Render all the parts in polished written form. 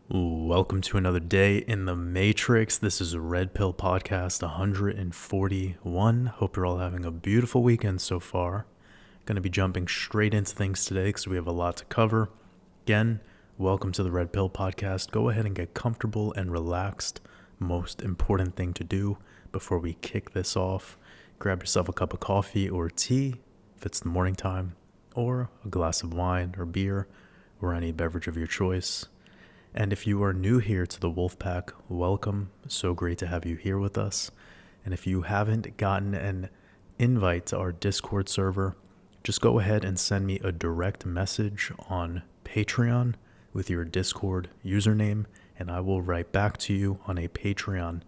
Welcome to another day in the Matrix. This is a Red Pill Podcast 141. Hope you're all having a beautiful weekend so far. Going to be jumping straight into things today because we have a lot to cover. Again, welcome to the Red Pill Podcast. Go ahead and get comfortable and relaxed. Most important thing to do before we kick this off. Grab yourself a cup of coffee or tea if it's the morning time, or a glass of wine or beer or any beverage of your choice. And if you are new here to the Wolfpack, welcome. So great to have you here with us. And if you haven't gotten an invite to our Discord server, just go ahead and send me a direct message on Patreon with your Discord username, and I will write back to you on a Patreon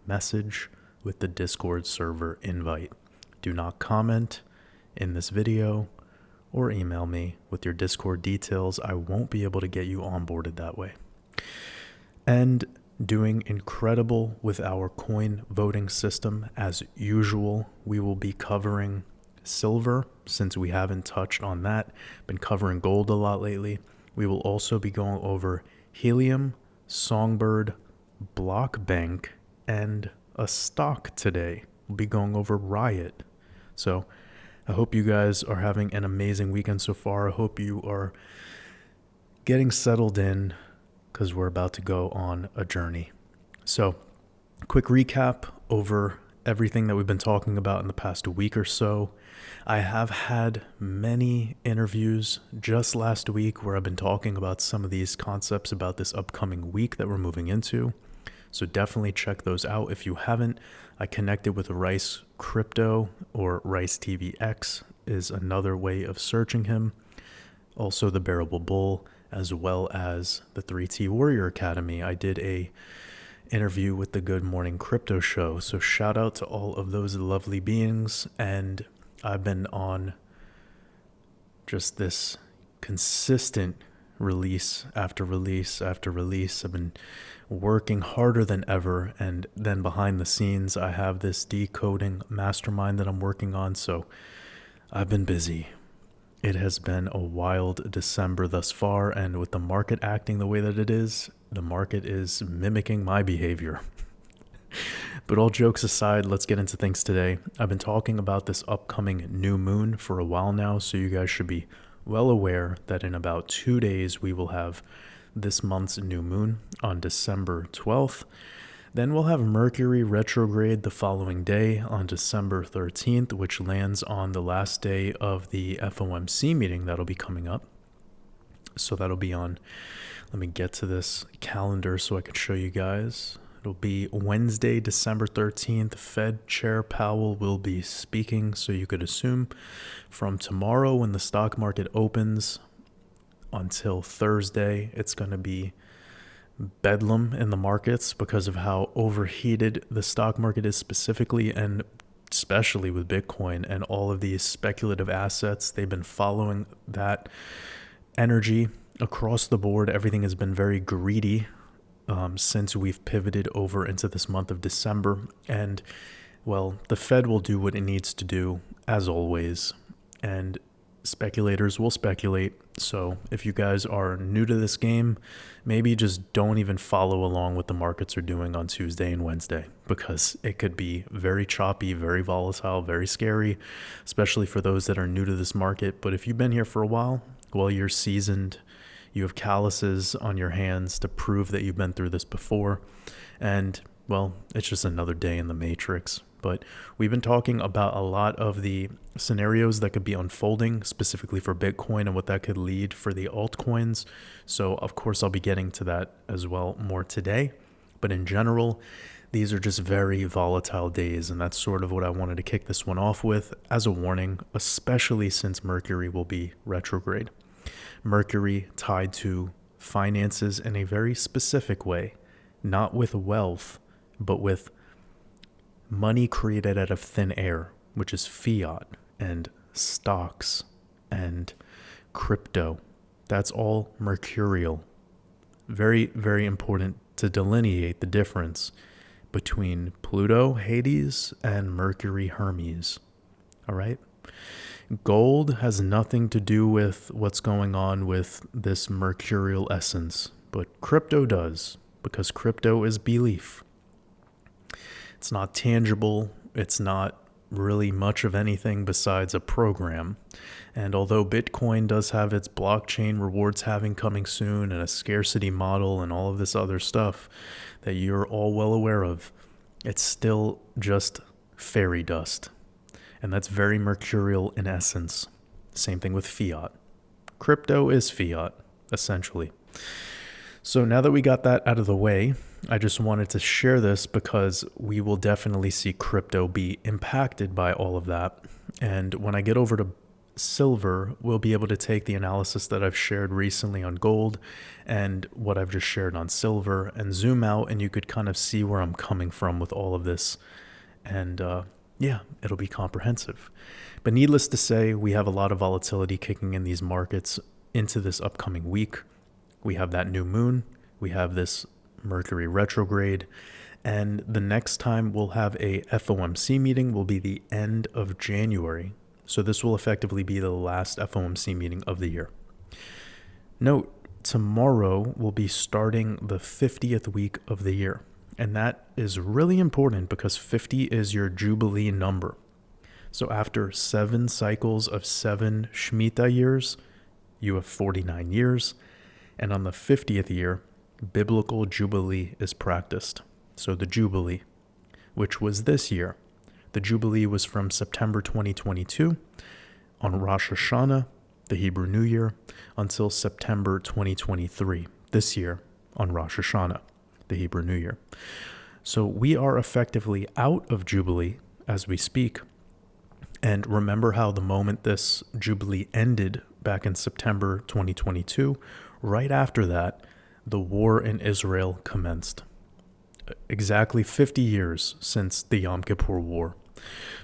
message with the Discord server invite. Do not comment in this video or email me with your Discord details. I won't be able to get you onboarded that way. And doing incredible with our coin voting system as usual. We will be covering silver since we haven't touched on that. Been covering gold a lot lately. We will also be going over helium, songbird, block bank, and a stock today. We'll be going over Riot. So I hope you guys are having an amazing weekend so far. I hope you are getting settled in, because we're about to go on a journey. So, quick recap over everything that we've been talking about in the past week or so. I have had many interviews just last week where I've been talking about some of these concepts about this upcoming week that we're moving into. So definitely check those out. If you haven't, I connected with Rice Crypto, or Rice TVX is another way of searching him. Also the Bearable Bull, as well as the 3T Warrior Academy. I did a interview with the Good Morning Crypto Show. So shout out to all of those lovely beings. And I've been on just this consistent release after release after release. I've been working harder than ever. And then behind the scenes, I have this decoding mastermind that I'm working on. So I've been busy. It has been a wild December thus far, and with the market acting the way that it is, the market is mimicking my behavior. But all jokes aside, let's get into things today. I've been talking about this upcoming new moon for a while now, so you guys should be well aware that in about 2 days we will have this month's new moon on December 12th. Then we'll have Mercury retrograde the following day on December 13th, which lands on the last day of the FOMC meeting that'll be coming up. So that'll be on, let me get to this calendar so I can show you guys. It'll be Wednesday, December 13th. Fed Chair Powell will be speaking, so you could assume from tomorrow when the stock market opens until Thursday, it's going to be bedlam in the markets because of how overheated the stock market is specifically, and especially with Bitcoin and all of these speculative assets. They've been following that energy across the board. Everything has been very greedy since we've pivoted over into this month of December. And well, the Fed will do what it needs to do as always, and speculators will speculate. So if you guys are new to this game, maybe just don't even follow along what the markets are doing on Tuesday and Wednesday, because it could be very choppy, very volatile, very scary, especially for those that are new to this market. But if you've been here for a while, well, you're seasoned. You have calluses on your hands to prove that you've been through this before. And well, it's just another day in the Matrix. But we've been talking about a lot of the scenarios that could be unfolding specifically for Bitcoin and what that could lead for the altcoins. So of course I'll be getting to that as well more today. But in general, these are just very volatile days, and that's sort of what I wanted to kick this one off with as a warning, especially since Mercury will be retrograde. Mercury tied to finances in a very specific way, not with wealth, but with money created out of thin air, which is fiat and stocks and crypto. That's all mercurial. Very, very important to delineate the difference between Pluto, Hades, and Mercury, Hermes. All right? Gold has nothing to do with what's going on with this mercurial essence, but crypto does, because crypto is belief. It's not tangible. It's not really much of anything besides a program. And although Bitcoin does have its blockchain rewards halving coming soon and a scarcity model and all of this other stuff that you're all well aware of, it's still just fairy dust. And that's very mercurial in essence. Same thing with fiat. Crypto is fiat, essentially. So now that we got that out of the way, I just wanted to share this because we will definitely see crypto be impacted by all of that. And when I get over to silver, we'll be able to take the analysis that I've shared recently on gold and what I've just shared on silver and zoom out, and you could kind of see where I'm coming from with all of this. And yeah, it'll be comprehensive. But needless to say, we have a lot of volatility kicking in these markets into this upcoming week. We have that new moon. We have this Mercury retrograde. And the next time we'll have a FOMC meeting will be the end of January. So this will effectively be the last FOMC meeting of the year. Note, tomorrow will be starting the 50th week of the year. And that is really important because 50 is your Jubilee number. So after 7 cycles of 7 Shemitah years, you have 49 years. And on the 50th year, biblical Jubilee is practiced. So the Jubilee, which was this year. The Jubilee was from September 2022 on Rosh Hashanah, the Hebrew New Year, until September 2023, this year on Rosh Hashanah, the Hebrew New Year. So we are effectively out of Jubilee as we speak. And remember how the moment this Jubilee ended back in September 2022, right after that, the war in Israel commenced. Exactly 50 years since the Yom Kippur War.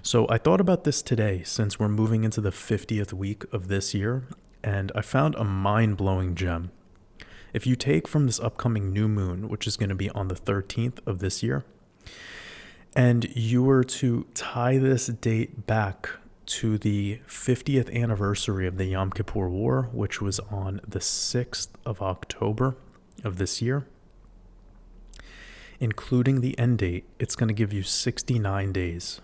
So I thought about this today since we're moving into the 50th week of this year, and I found a mind-blowing gem. If you take from this upcoming new moon, which is going to be on the 13th of this year, and you were to tie this date back to the 50th anniversary of the Yom Kippur War, which was on the 6th of October of this year, including the end date, it's going to give you 69 days.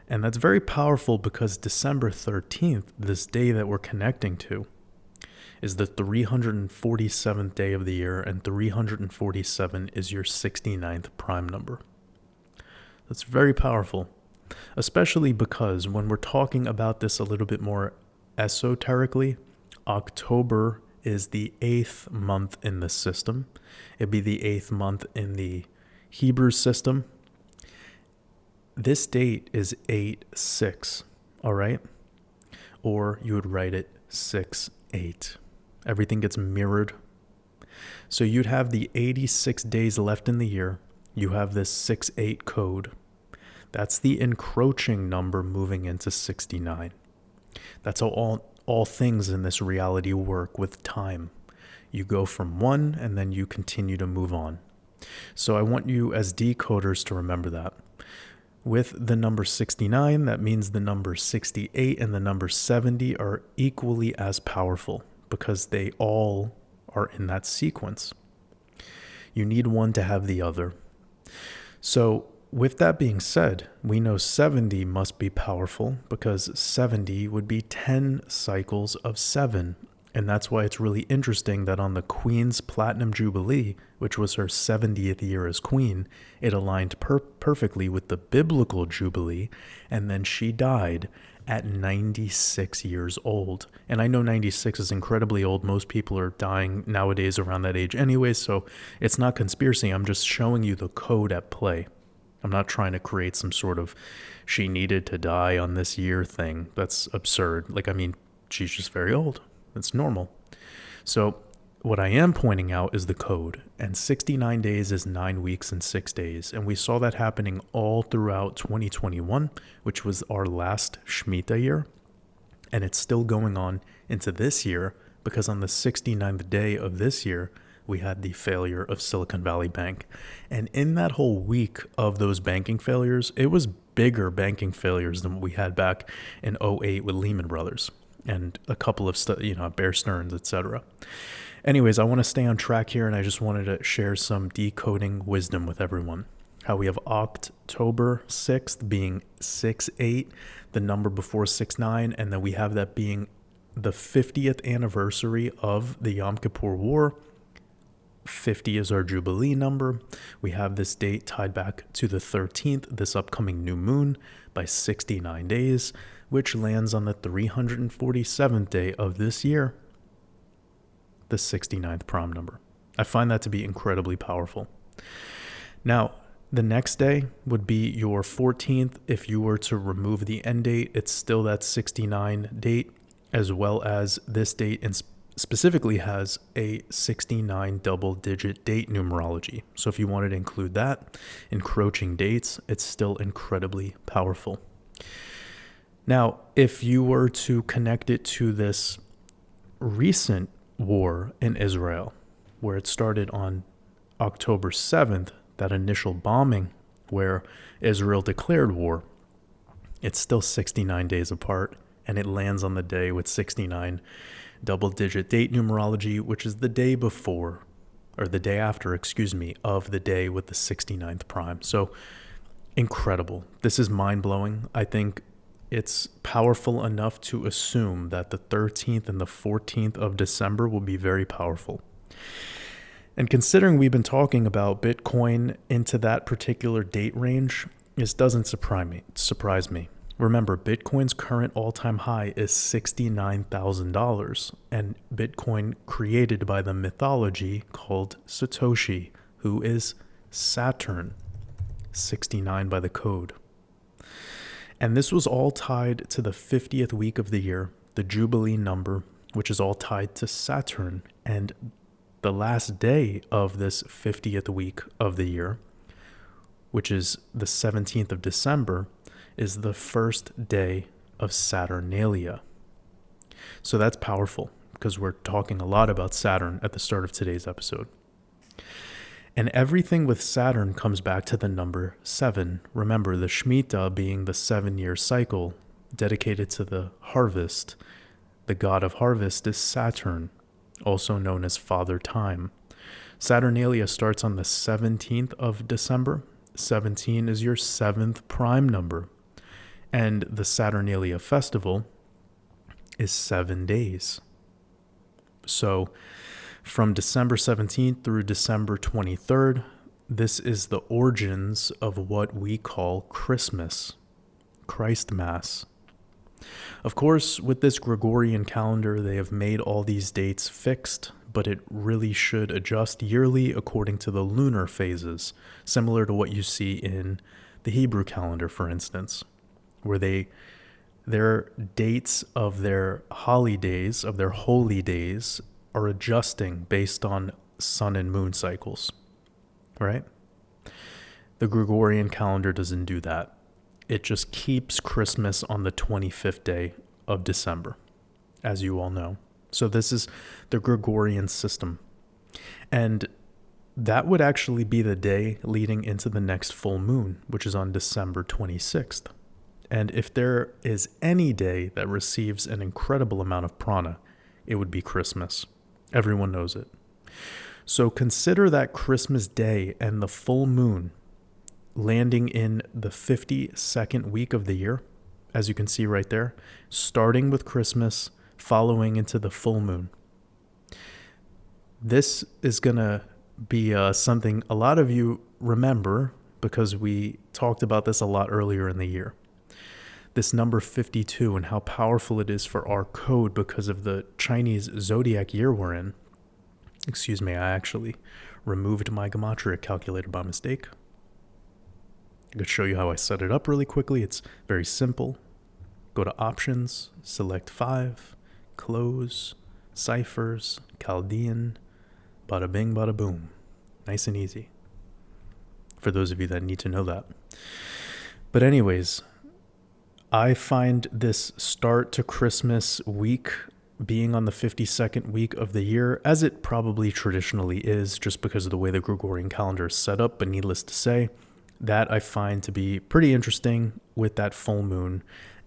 And that's very powerful because December 13th, this day that we're connecting to, is the 347th day of the year, and 347 is your 69th prime number. That's very powerful, especially because when we're talking about this a little bit more esoterically, October is the 8th month in the system. It'd be the 8th month in the Hebrew system. This date is 8-6, all right? Or you would write it 6-8. Everything gets mirrored. So you'd have the 86 days left in the year. You have this 6-8 code. That's the encroaching number moving into 69. That's how all things in this reality work with time. You go from one and then you continue to move on. So I want you as decoders to remember that. With the number 69, that means the number 68 and the number 70 are equally as powerful because they all are in that sequence. You need one to have the other. So with that being said, we know 70 must be powerful because 70 would be 10 cycles of 7. And that's why it's really interesting that on the Queen's Platinum Jubilee, which was her 70th year as Queen, it aligned perfectly with the biblical Jubilee, and then she died at 96 years old. And I know 96 is incredibly old. Most people are dying nowadays around that age anyway, so it's not conspiracy. I'm just showing you the code at play. I'm not trying to create some sort of she needed to die on this year thing. That's absurd. She's just very old. It's normal. So what I am pointing out is the code, and 69 days is 9 weeks and 6 days. And we saw that happening all throughout 2021, which was our last Shemitah year. And it's still going on into this year because on the 69th day of this year, we had the failure of Silicon Valley Bank. And in that whole week of those banking failures, it was bigger banking failures than what we had back in 2008 with Lehman Brothers. and a couple of Bear Stearns, etc. Anyways, I want to stay on track here, and I just wanted to share some decoding wisdom with everyone. How we have October 6th being 6-8, the number before 6-9, and then we have that being the 50th anniversary of the Yom Kippur War. 50 is our Jubilee number. We have this date tied back to the 13th, this upcoming new moon, by 69 days, which lands on the 347th day of this year, the 69th prime number. I find that to be incredibly powerful. Now, the next day would be your 14th. If you were to remove the end date, it's still that 69 date, as well as this date and specifically has a 69 double-digit date numerology. So if you wanted to include that, encroaching dates, it's still incredibly powerful. Now, if you were to connect it to this recent war in Israel, where it started on October 7th, that initial bombing where Israel declared war, it's still 69 days apart, and it lands on the day with 69 double-digit date numerology, which is the day before, or the day after, of the day with the 69th prime. So incredible. This is mind-blowing. I think it's powerful enough to assume that the 13th and the 14th of December will be very powerful. And considering we've been talking about Bitcoin into that particular date range, this doesn't surprise me. Remember, Bitcoin's current all-time high is $69,000, and Bitcoin created by the mythology called Satoshi, who is Saturn, 69 by the code. And this was all tied to the 50th week of the year, the Jubilee number, which is all tied to Saturn. And the last day of this 50th week of the year, which is the 17th of December, is the first day of Saturnalia. So that's powerful because we're talking a lot about Saturn at the start of today's episode. And everything with Saturn comes back to the number 7. Remember, the Shemitah being the 7-year cycle dedicated to the harvest. The god of harvest is Saturn, also known as Father Time. Saturnalia starts on the 17th of December. 17 is your 7th prime number. And the Saturnalia festival is 7 days. So from December 17th through December 23rd, this is the origins of what we call Christmas, Christ Mass. Of course, with this Gregorian calendar, they have made all these dates fixed, but it really should adjust yearly according to the lunar phases, similar to what you see in the Hebrew calendar, for instance, where their dates of their holidays, of their holy days, are adjusting based on sun and moon cycles, right? The Gregorian calendar doesn't do that. It just keeps Christmas on the 25th day of December, as you all know. So this is the Gregorian system. And that would actually be the day leading into the next full moon, which is on December 26th. And if there is any day that receives an incredible amount of prana, it would be Christmas. Everyone knows it. So consider that Christmas day and the full moon landing in the 52nd week of the year, as you can see right there, starting with Christmas, following into the full moon. This is going to be something a lot of you remember because we talked about this a lot earlier in the year. This number 52 and how powerful it is for our code because of the Chinese zodiac year we're in. Excuse me, I actually removed my gematria calculator by mistake. I could show you how I set it up really quickly. It's very simple. Go to Options, select 5, Close, Ciphers, Chaldean, bada bing, bada boom. Nice and easy. For those of you that need to know that. But anyways, I find this start to Christmas week being on the 52nd week of the year, as it probably traditionally is, just because of the way the Gregorian calendar is set up, but needless to say, that I find to be pretty interesting with that full moon.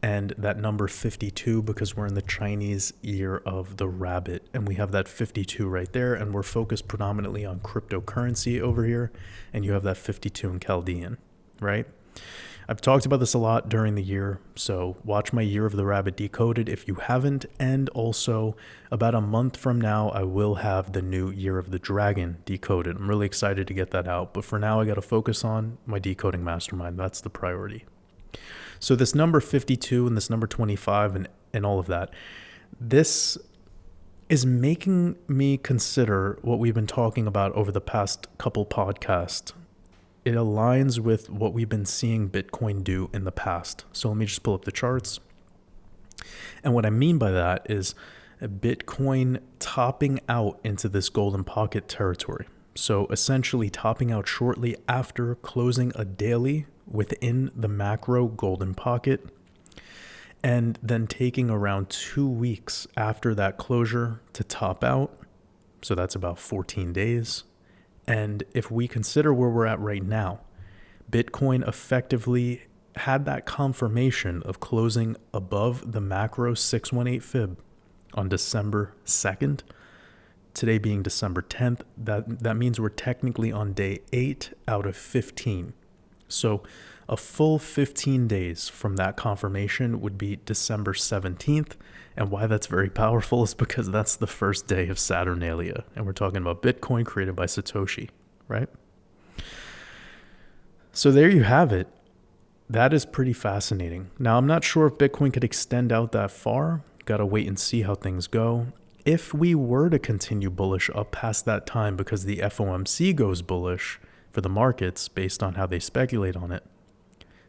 and that number 52 because we're in the Chinese year of the rabbit, and we have that 52 right there, and we're focused predominantly on cryptocurrency over here, and you have that 52 in Chaldean, right? I've talked about this a lot during the year, so watch my Year of the Rabbit Decoded if you haven't, and also about a month from now, I will have the new Year of the Dragon decoded. I'm really excited to get that out, but for now, I got to focus on my decoding mastermind. That's the priority. So this number 52 and this number 25 and all of that, this is making me consider what we've been talking about over the past couple podcasts. It aligns with what we've been seeing Bitcoin do in the past. So let me just pull up the charts. And what I mean by that is Bitcoin topping out into this golden pocket territory. So essentially topping out shortly after closing a daily within the macro golden pocket, and then taking around 2 weeks after that closure to top out. So that's about 14 days. And if we consider where we're at right now, Bitcoin effectively had that confirmation of closing above the macro 618 fib on December 2nd. Today being December 10th, that means we're technically on day 8 out of 15. So a full 15 days from that confirmation would be December 17th. And why that's very powerful is because that's the first day of Saturnalia. And we're talking about Bitcoin created by Satoshi, right? So there you have it. That is pretty fascinating. Now, I'm not sure if Bitcoin could extend out that far. Got to wait and see how things go. If we were to continue bullish up past that time because the FOMC goes bullish for the markets based on how they speculate on it,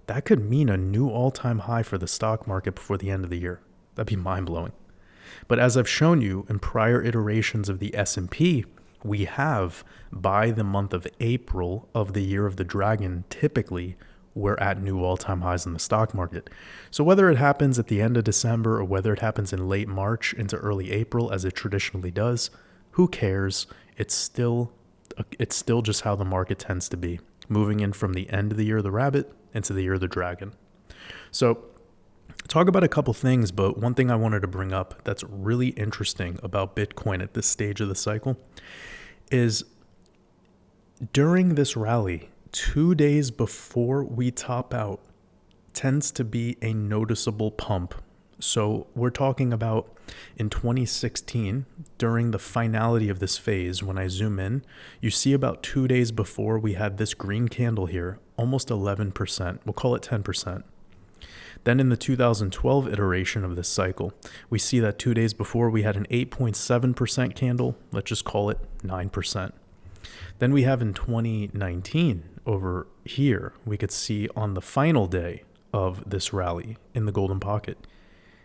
that could mean a new all-time high for the stock market before the end of the year. That'd be mind-blowing. But as I've shown you in prior iterations of the S&P, we have, by the month of April of the Year of the Dragon, typically we're at new all-time highs in the stock market. So whether it happens at the end of December or whether it happens in late March into early April, as it traditionally does, who cares? It's still just how the market tends to be, moving in from the end of the Year of the Rabbit into the Year of the Dragon. So talk about a couple things, but one thing I wanted to bring up that's really interesting about Bitcoin at this stage of the cycle is during this rally, 2 days before we top out tends to be a noticeable pump. So we're talking about in 2016, during the finality of this phase, when I zoom in, you see about 2 days before we had this green candle here, almost 11%. We'll call it 10%. Then in the 2012 iteration of this cycle, we see that 2 days before we had an 8.7% candle. Let's just call it 9%. Then we have in 2019 over here, we could see on the final day of this rally in the golden pocket,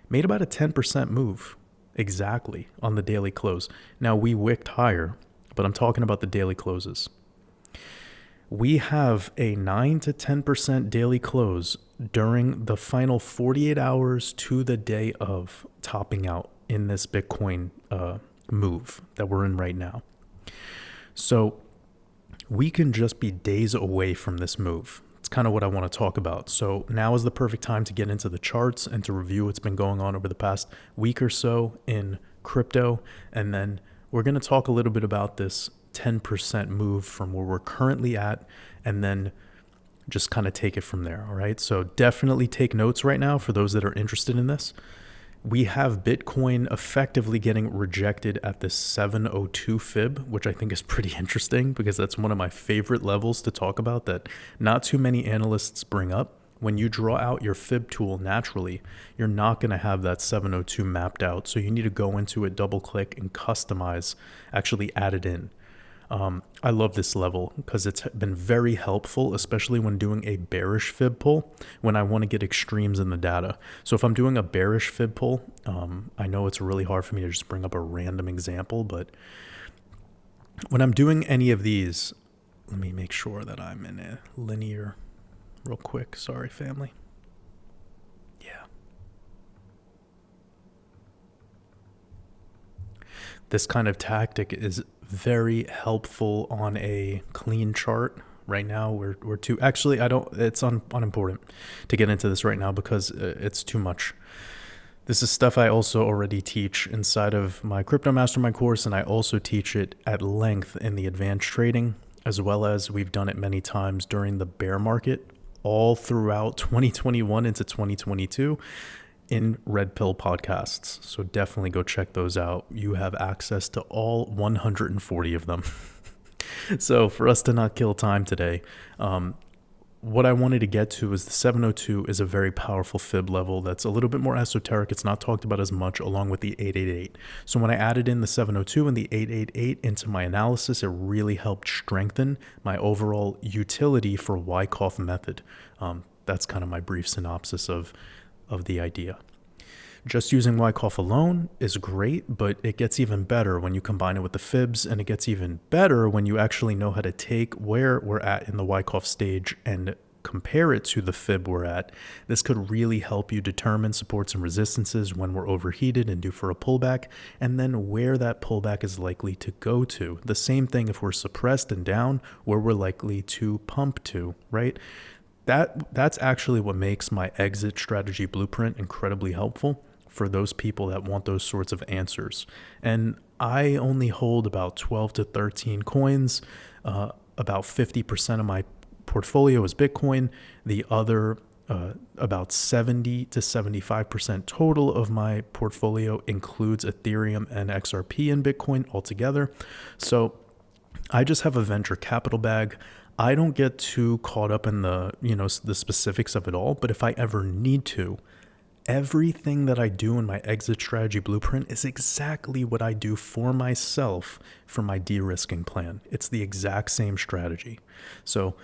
made about a 10% move exactly on the daily close. Now we wicked higher, but I'm talking about the daily closes. We have a 9 to 10% daily close during the final 48 hours to the day of topping out in this Bitcoin move that we're in right now. So we can just be days away from this move. It's kind of what I want to talk about. So now is the perfect time to get into the charts and to review what's been going on over the past week or so in crypto. And then we're going to talk a little bit about this 10% move from where we're currently at, and then just kind of take it from there. All right. So definitely take notes right now for those that are interested in this. We have Bitcoin effectively getting rejected at this 702 fib, which I think is pretty interesting because that's one of my favorite levels to talk about that not too many analysts bring up. When you draw out your fib tool naturally, you're not going to have that 702 mapped out. So you need to go into it, double click and customize, actually add it in. I love this level because it's been very helpful, especially when doing a bearish fib pull, when I want to get extremes in the data. So if I'm doing a bearish fib pull, I know it's really hard for me to just bring up a random example, but when I'm doing any of these, let me make sure that I'm in a linear real quick. Sorry, family. Yeah. This kind of tactic is very helpful on a clean chart, right now. We're too, actually, it's unimportant to get into this right now because it's too much. This is stuff I also already teach inside of my Crypto Mastermind course, and I also teach it at length in the advanced trading, as well as we've done it many times during the bear market, all throughout 2021 into 2022 in Red Pill podcasts. So definitely go check those out. You have access to all 140 of them. So for us to not kill time today, what I wanted to get to is the 702 is a very powerful fib level that's a little bit more esoteric. It's not talked about as much, along with the 888. So when I added in the 702 and the 888 into my analysis, it really helped strengthen my overall utility for Wyckoff method. That's kind of my brief synopsis of the idea. Just using Wyckoff alone is great, but it gets even better when you combine it with the fibs, and it gets even better when you actually know how to take where we're at in the Wyckoff stage and compare it to the fib we're at. This could really help you determine supports and resistances when we're overheated and due for a pullback, and then where that pullback is likely to go to. The same thing if we're suppressed and down, where we're likely to pump to, right? That's actually what makes my exit strategy blueprint incredibly helpful for those people that want those sorts of answers. And I only hold about 12 to 13 coins. About 50% of my portfolio is Bitcoin. The other about 70 to 75% total of my portfolio includes Ethereum and XRP and Bitcoin altogether. So I just have a venture capital bag. I don't get too caught up in the specifics of it all, but if I ever need to, everything that I do in my exit strategy blueprint is exactly what I do for myself for my de-risking plan. It's the exact same strategy. So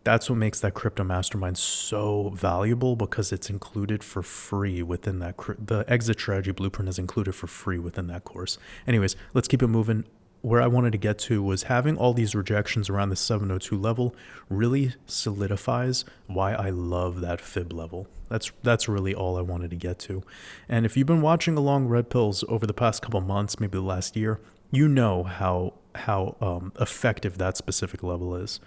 that's what makes that Crypto Mastermind so valuable, because it's included for free within that. The exit strategy blueprint is included for free within that course. Anyways, let's keep it moving. Where I wanted to get to was having all these rejections around the 702 level really solidifies why I love that fib level. That's really all I wanted to get to. And if you've been watching along Red Pills over the past couple months, maybe the last year, you know how effective that specific level is.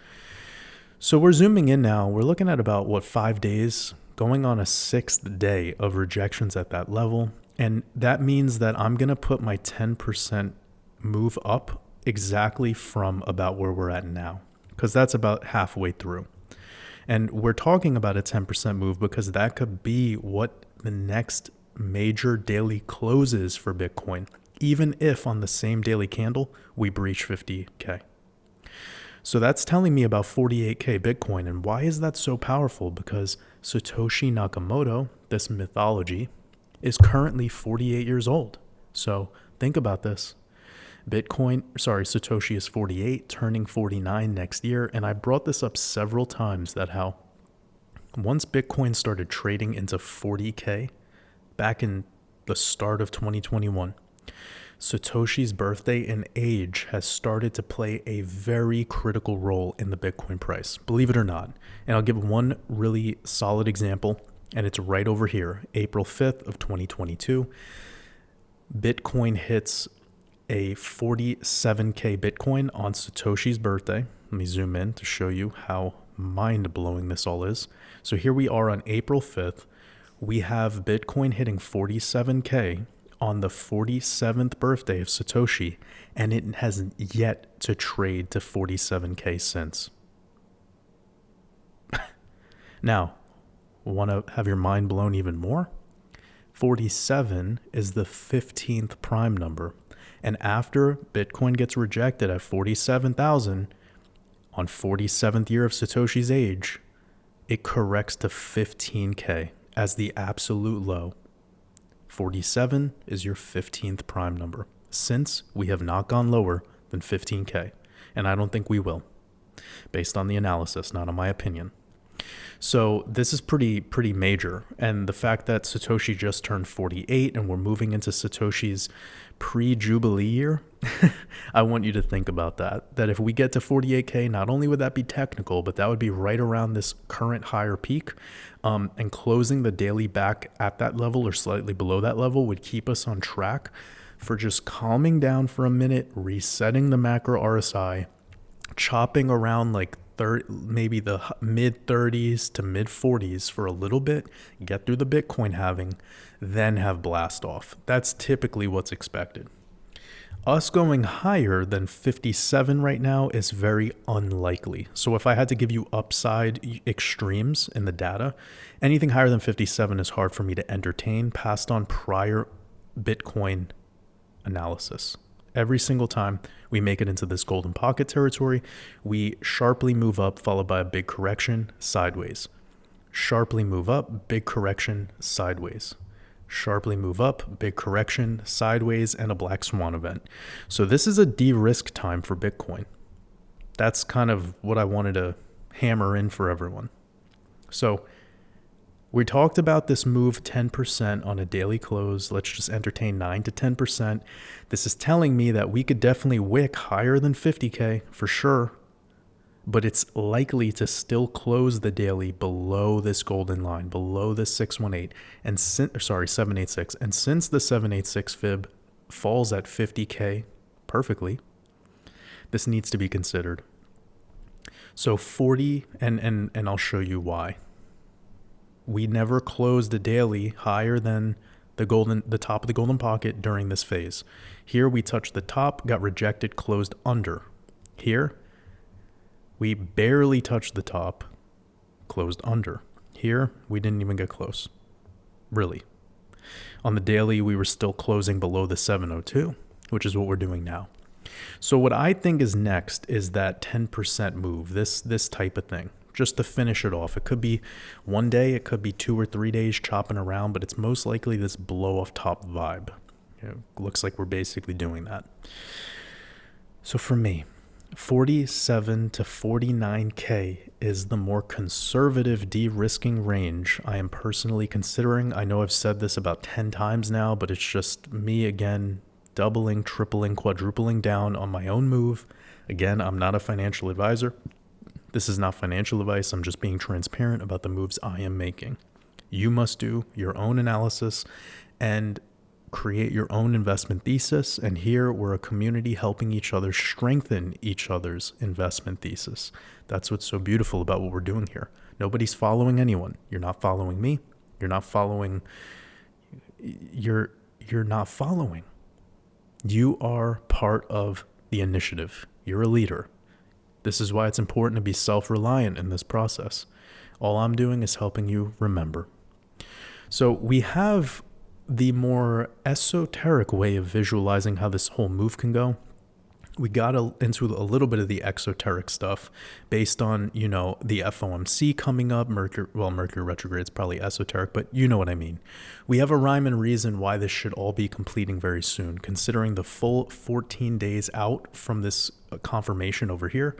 So we're zooming in now. We're looking at about 5 days, going on a 6th day of rejections at that level. And that means that I'm going to put my 10% move up exactly from about where we're at now, because that's about halfway through. And we're talking about a 10% move because that could be what the next major daily close is for Bitcoin, even if on the same daily candle we breach 50K. So that's telling me about 48K Bitcoin. And why is that so powerful? Because Satoshi Nakamoto, this mythology, is currently 48 years old. So think about this. Satoshi is 48, turning 49 next year. And I brought this up several times, that how once Bitcoin started trading into 40K back in the start of 2021, Satoshi's birthday and age has started to play a very critical role in the Bitcoin price, believe it or not. And I'll give one really solid example, and it's right over here, April 5th of 2022. Bitcoin hits a 47K Bitcoin on Satoshi's birthday. Let me zoom in to show you how mind-blowing this all is. So here we are on April 5th. We have Bitcoin hitting 47K on the 47th birthday of Satoshi, and it hasn't yet to trade to 47K since. Now, want to have your mind blown even more? 47 is the 15th prime number. And after Bitcoin gets rejected at 47,000 on 47th year of Satoshi's age, it corrects to 15K as the absolute low. 47 is your 15th prime number, since we have not gone lower than 15K. And I don't think we will, based on the analysis, not on my opinion. So this is pretty major. And the fact that Satoshi just turned 48 and we're moving into Satoshi's pre-Jubilee year, I want you to think about that. That if we get to 48K, not only would that be technical, but that would be right around this current higher peak. And closing the daily back at that level or slightly below that level would keep us on track for just calming down for a minute, resetting the macro RSI, chopping around like maybe the mid 30s to mid 40s for a little bit, get through the Bitcoin halving, then have blast off. That's typically what's expected. Us going higher than 57 right now is very unlikely. So if I had to give you upside extremes in the data, anything higher than 57 is hard for me to entertain past on prior Bitcoin analysis. Every single time we make it into this golden pocket territory, we sharply move up, followed by a big correction sideways. Sharply move up, big correction sideways. Sharply move up, big correction sideways, and a black swan event. So this is a de-risk time for Bitcoin. That's kind of what I wanted to hammer in for everyone. So we talked about this move 10% on a daily close. Let's just entertain 9 to 10%. This is telling me that we could definitely wick higher than 50K for sure, but it's likely to still close the daily below this golden line, below this 618 and 786. And since the 786 fib falls at 50K perfectly, this needs to be considered. So 40, and I'll show you why. We never closed the daily higher than the top of the golden pocket during this phase. Here we touched the top, got rejected, closed under. Here we barely touched the top, closed under. Here, we didn't even get close. Really. On the daily, we were still closing below the 702, which is what we're doing now. So what I think is next is that 10% move, this type of thing, just to finish it off. It could be one day, it could be 2 or 3 days chopping around, but it's most likely this blow off top vibe. Looks like we're basically doing that. So for me, 47 to 49K is the more conservative de-risking range I am personally considering. I know I've said this about 10 times now, but it's just me again, doubling, tripling, quadrupling down on my own move. Again, I'm not a financial advisor. This is not financial advice. I'm just being transparent about the moves I am making. You must do your own analysis and create your own investment thesis. And here we're a community helping each other strengthen each other's investment thesis. That's what's so beautiful about what we're doing here. Nobody's following anyone. You're not following me. You're not following. You're not following. You are part of the initiative. You're a leader. This is why it's important to be self-reliant in this process. All I'm doing is helping you remember. So we have the more esoteric way of visualizing how this whole move can go. We got into a little bit of the exoteric stuff based on, the FOMC coming up. Mercury retrograde is probably esoteric, but you know what I mean. We have a rhyme and reason why this should all be completing very soon, considering the full 14 days out from this confirmation over here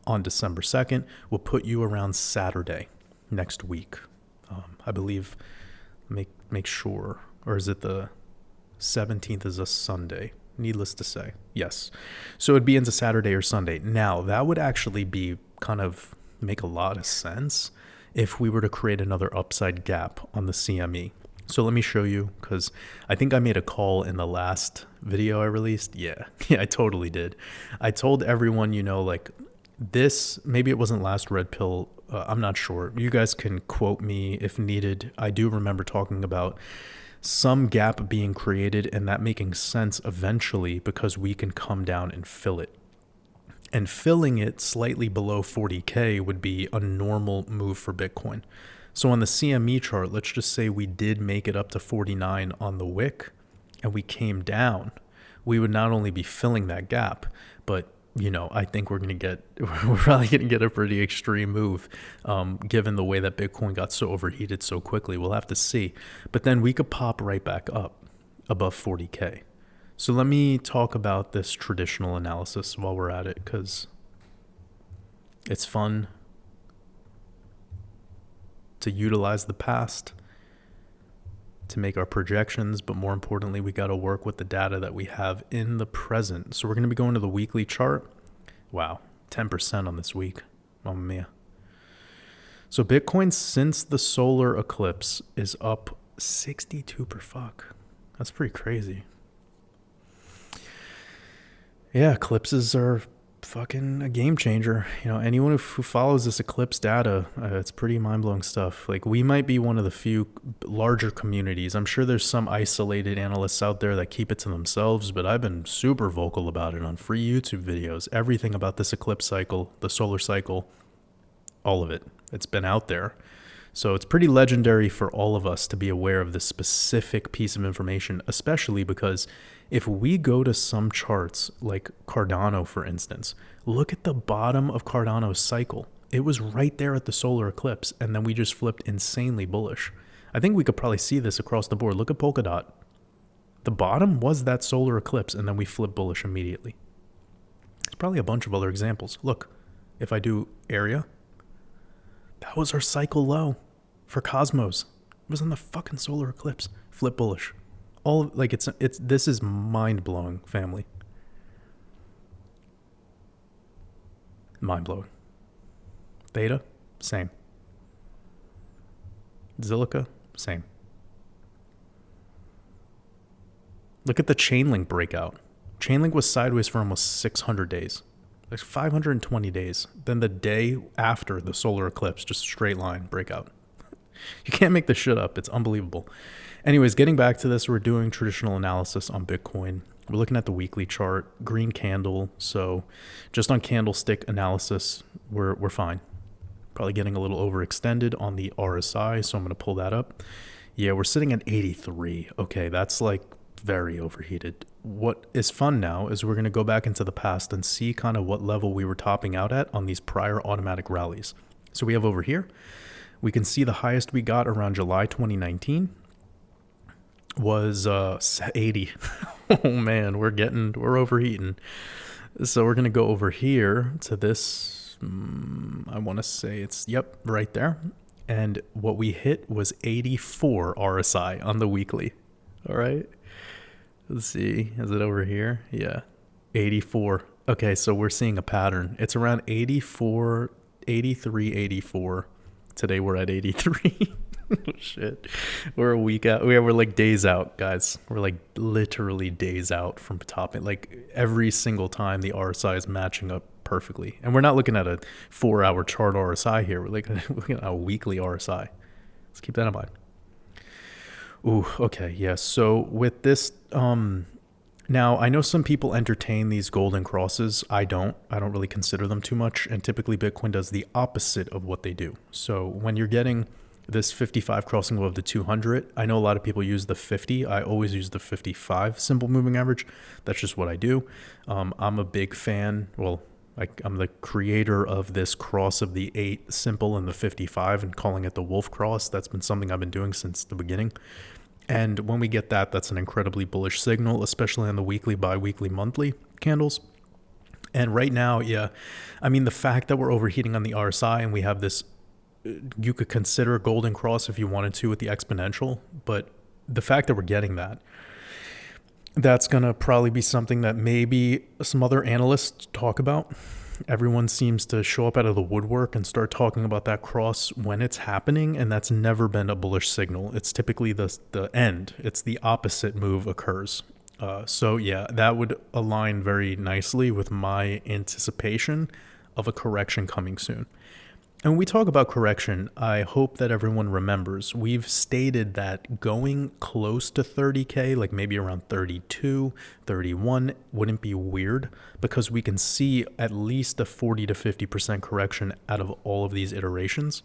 on December 2nd will put you around Saturday next week. I believe, make sure, or is it the 17th is a Sunday? Needless to say, yes. So it'd be into Saturday or Sunday. Now, that would actually be kind of make a lot of sense if we were to create another upside gap on the CME. So let me show you, because I think I made a call in the last video I released. Yeah, I totally did. I told everyone, this, maybe it wasn't last Red Pill. I'm not sure. You guys can quote me if needed. I do remember talking about some gap being created and that making sense eventually because we can come down and fill it. And filling it slightly below 40K would be a normal move for Bitcoin. So on the CME chart, let's just say we did make it up to 49 on the wick and we came down. We would not only be filling that gap, but I think we're probably going to get a pretty extreme move, given the way that Bitcoin got so overheated so quickly. We'll have to see. But then we could pop right back up above 40K. So let me talk about this traditional analysis while we're at it, because it's fun to utilize the past to make our projections, but more importantly, we got to work with the data that we have in the present. So we're going to be going to the weekly chart. Wow, 10% on this week. Mamma mia. So Bitcoin since the solar eclipse is up 62 per fuck. That's pretty crazy. Yeah, eclipses are fucking a game changer. Anyone who follows this eclipse data, it's pretty mind-blowing stuff. Like, we might be one of the few larger communities. I'm sure there's some isolated analysts out there that keep it to themselves, but I've been super vocal about it on free YouTube videos. Everything about this eclipse cycle, the solar cycle, all of it. It's been out there. So it's pretty legendary for all of us to be aware of this specific piece of information, especially because if we go to some charts like Cardano, for instance, look at the bottom of Cardano's cycle. It was right there at the solar eclipse, and then we just flipped insanely bullish. I think we could probably see this across the board. Look at Polkadot. The bottom was that solar eclipse, and then we flipped bullish immediately. There's probably a bunch of other examples. Look, if I do area, that was our cycle low for Cosmos. It was on the fucking solar eclipse. Flip bullish. This is mind blowing, family. Mind blowing. Theta, same. Zilliqa, same. Look at the Chainlink breakout. Chainlink was sideways for almost 600 days. Like 520 days. Then the day after the solar eclipse, just straight line breakout. You can't make this shit up. It's unbelievable. Anyways, getting back to this, we're doing traditional analysis on Bitcoin. We're looking at the weekly chart, green candle. So just on candlestick analysis, we're fine. Probably getting a little overextended on the RSI, so I'm going to pull that up. Yeah, we're sitting at 83. Okay, that's like very overheated. What is fun now is we're going to go back into the past and see kind of what level we were topping out at on these prior automatic rallies. So we have over here, we can see the highest we got around July 2019 was 80. Oh man, we're overheating. So we're going to go over here to this. I want to say it's, yep, right there. And what we hit was 84 RSI on the weekly. All right. Let's see. Is it over here? Yeah. 84. Okay. So we're seeing a pattern. It's around 84, 83, 84. Today we're at 83. Oh, shit. We're a week out. We're like days out, guys. We're like literally days out from topping. Like every single time the RSI is matching up perfectly. And we're not looking at a 4-hour chart RSI here. We're looking at a weekly RSI. Let's keep that in mind. Ooh, okay, yeah. So with this, now I know some people entertain these golden crosses. I don't really consider them too much. And typically Bitcoin does the opposite of what they do. So when you're getting this 55 crossing above the 200, I know a lot of people use the 50. I always use the 55 simple moving average. That's just what I do. I'm a big fan. Well, I'm the creator of this cross of the 8 simple and the 55 and calling it the wolf cross. That's been something I've been doing since the beginning. And when we get that, that's an incredibly bullish signal, especially on the weekly, bi-weekly, monthly candles. And right now, yeah, I mean, the fact that we're overheating on the RSI and we have this, you could consider a golden cross if you wanted to with the exponential, but the fact that we're getting that, that's going to probably be something that maybe some other analysts talk about. Everyone seems to show up out of the woodwork and start talking about that cross when it's happening, and that's never been a bullish signal. It's typically the end. It's the opposite move occurs. So yeah, that would align very nicely with my anticipation of a correction coming soon. And when we talk about correction, I hope that everyone remembers, we've stated that going close to 30K, like maybe around 32, 31, wouldn't be weird because we can see at least a 40 to 50% correction out of all of these iterations.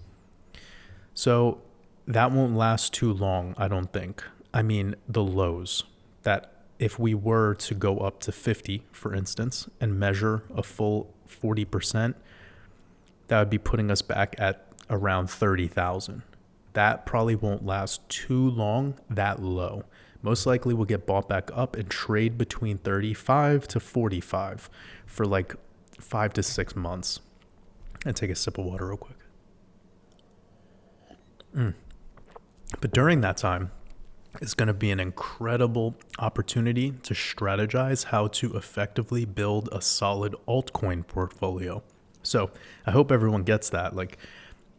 So that won't last too long, I don't think. I mean, the lows, that if we were to go up to 50, for instance, and measure a full 40%, that would be putting us back at around 30,000. That probably won't last too long, that low. Most likely we'll get bought back up and trade between 35 to 45 for like 5 to 6 months. And take a sip of water real quick. But during that time, it's going to be an incredible opportunity to strategize how to effectively build a solid altcoin portfolio. So I hope everyone gets that. Like,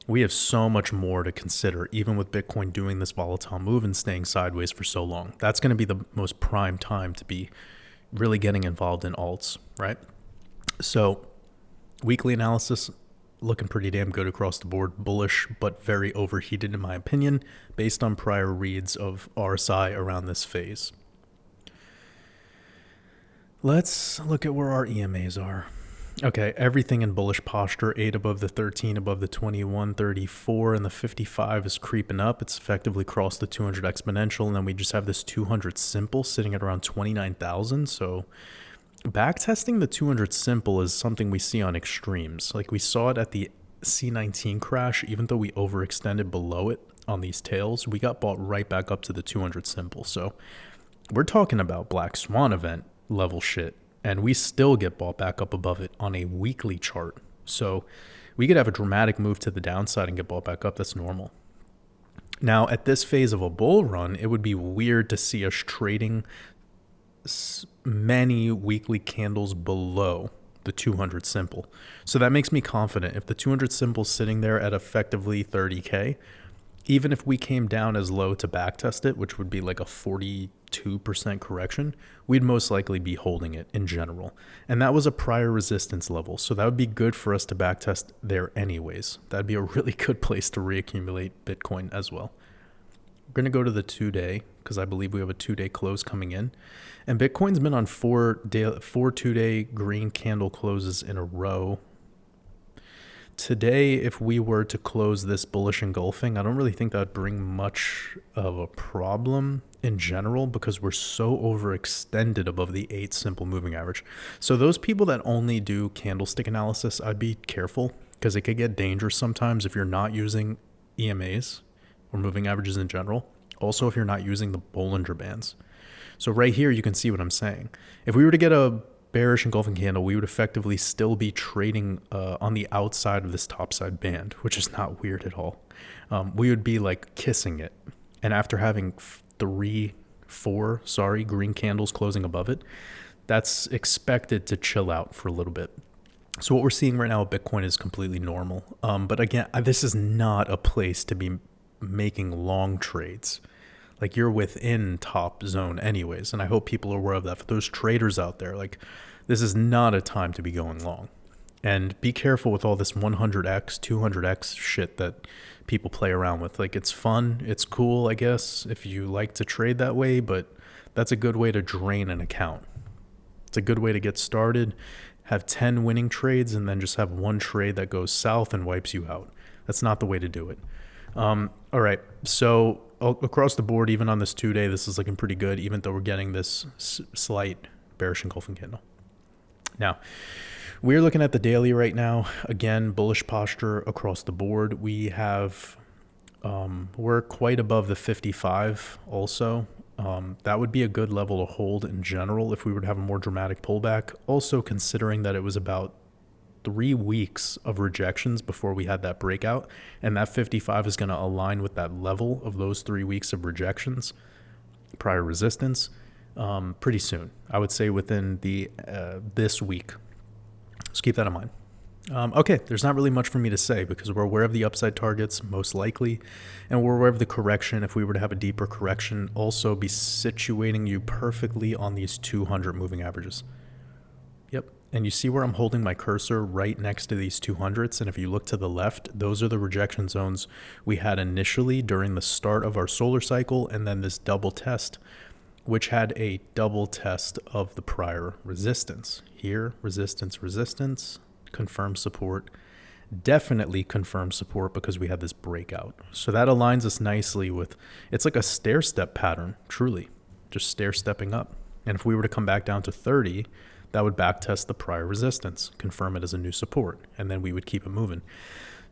we have so much more to consider, even with Bitcoin doing this volatile move and staying sideways for so long. That's going to be the most prime time to be really getting involved in alts, right? So Weekly analysis looking pretty damn good across the board. Bullish, but very overheated in my opinion, based on prior reads of RSI around this phase. Let's look at where our EMAs are. Okay, everything in bullish posture, 8 above the 13, above the 21, 34, and the 55 is creeping up. It's effectively crossed the 200 exponential, and then we just have this 200 simple sitting at around 29,000. So backtesting the 200 simple is something we see on extremes. Like we saw it at the C19 crash, even though we overextended below it on these tails, we got bought right back up to the 200 simple. So we're talking about Black Swan event level shit, and we still get bought back up above it on a weekly chart. So we could have a dramatic move to the downside and get bought back up. That's normal. Now, at this phase of a bull run, it would be weird to see us trading many weekly candles below the 200 simple. So that makes me confident if the 200 simple is sitting there at effectively 30K, even if we came down as low to backtest it, which would be like a 42% correction, we'd most likely be holding it in general. And that was a prior resistance level. So that would be good for us to backtest there anyways. That'd be a really good place to reaccumulate Bitcoin as well. We're going to go to the 2-day because I believe we have a 2-day close coming in. And Bitcoin's been on four 2-day green candle closes in a row. Today, if we were to close this bullish engulfing, I don't really think that would bring much of a problem in general because we're so overextended above the 8 simple moving average. So those people that only do candlestick analysis, I'd be careful because it could get dangerous sometimes if you're not using EMAs or moving averages in general. Also, if you're not using the Bollinger Bands. So right here, you can see what I'm saying. If we were to get a bearish engulfing candle, we would effectively still be trading on the outside of this topside band, which is not weird at all. We would be like kissing it. And after having 4 green candles closing above it, that's expected to chill out for a little bit. So what we're seeing right now with Bitcoin is completely normal. But again, this is not a place to be making long trades. Like you're within top zone anyways. And I hope people are aware of that. For those traders out there, like this is not a time to be going long. And be careful with all this 100x, 200x shit that people play around with. Like it's fun. It's cool, I guess, if you like to trade that way. But that's a good way to drain an account. It's a good way to get started. Have 10 winning trades and then just have one trade that goes south and wipes you out. That's not the way to do it. All right. So across the board, even on this 2-day, this is looking pretty good, even though we're getting this slight bearish engulfing candle. Now, we're looking at the daily right now. Again, bullish posture across the board. We have, we're quite above the 55 also. That would be a good level to hold in general if we were to have a more dramatic pullback. Also considering that it was about 3 weeks of rejections before we had that breakout, and that 55 is going to align with that level of those 3 weeks of rejections, prior resistance, pretty soon. I would say within the this week. So keep that in mind. Okay, there's not really much for me to say because we're aware of the upside targets, most likely, and we're aware of the correction. If we were to have a deeper correction, also be situating you perfectly on these 200 moving averages. Yep. And you see where I'm holding my cursor right next to these 200s. And if you look to the left, those are the rejection zones we had initially during the start of our solar cycle. And then this double test, which had a double test of the prior resistance. Here, resistance, resistance, confirm support, definitely confirm support because we had this breakout. So that aligns us nicely with, it's like a stair step pattern, truly, just stair stepping up. And if we were to come back down to 30, that would backtest the prior resistance, confirm it as a new support, and then we would keep it moving.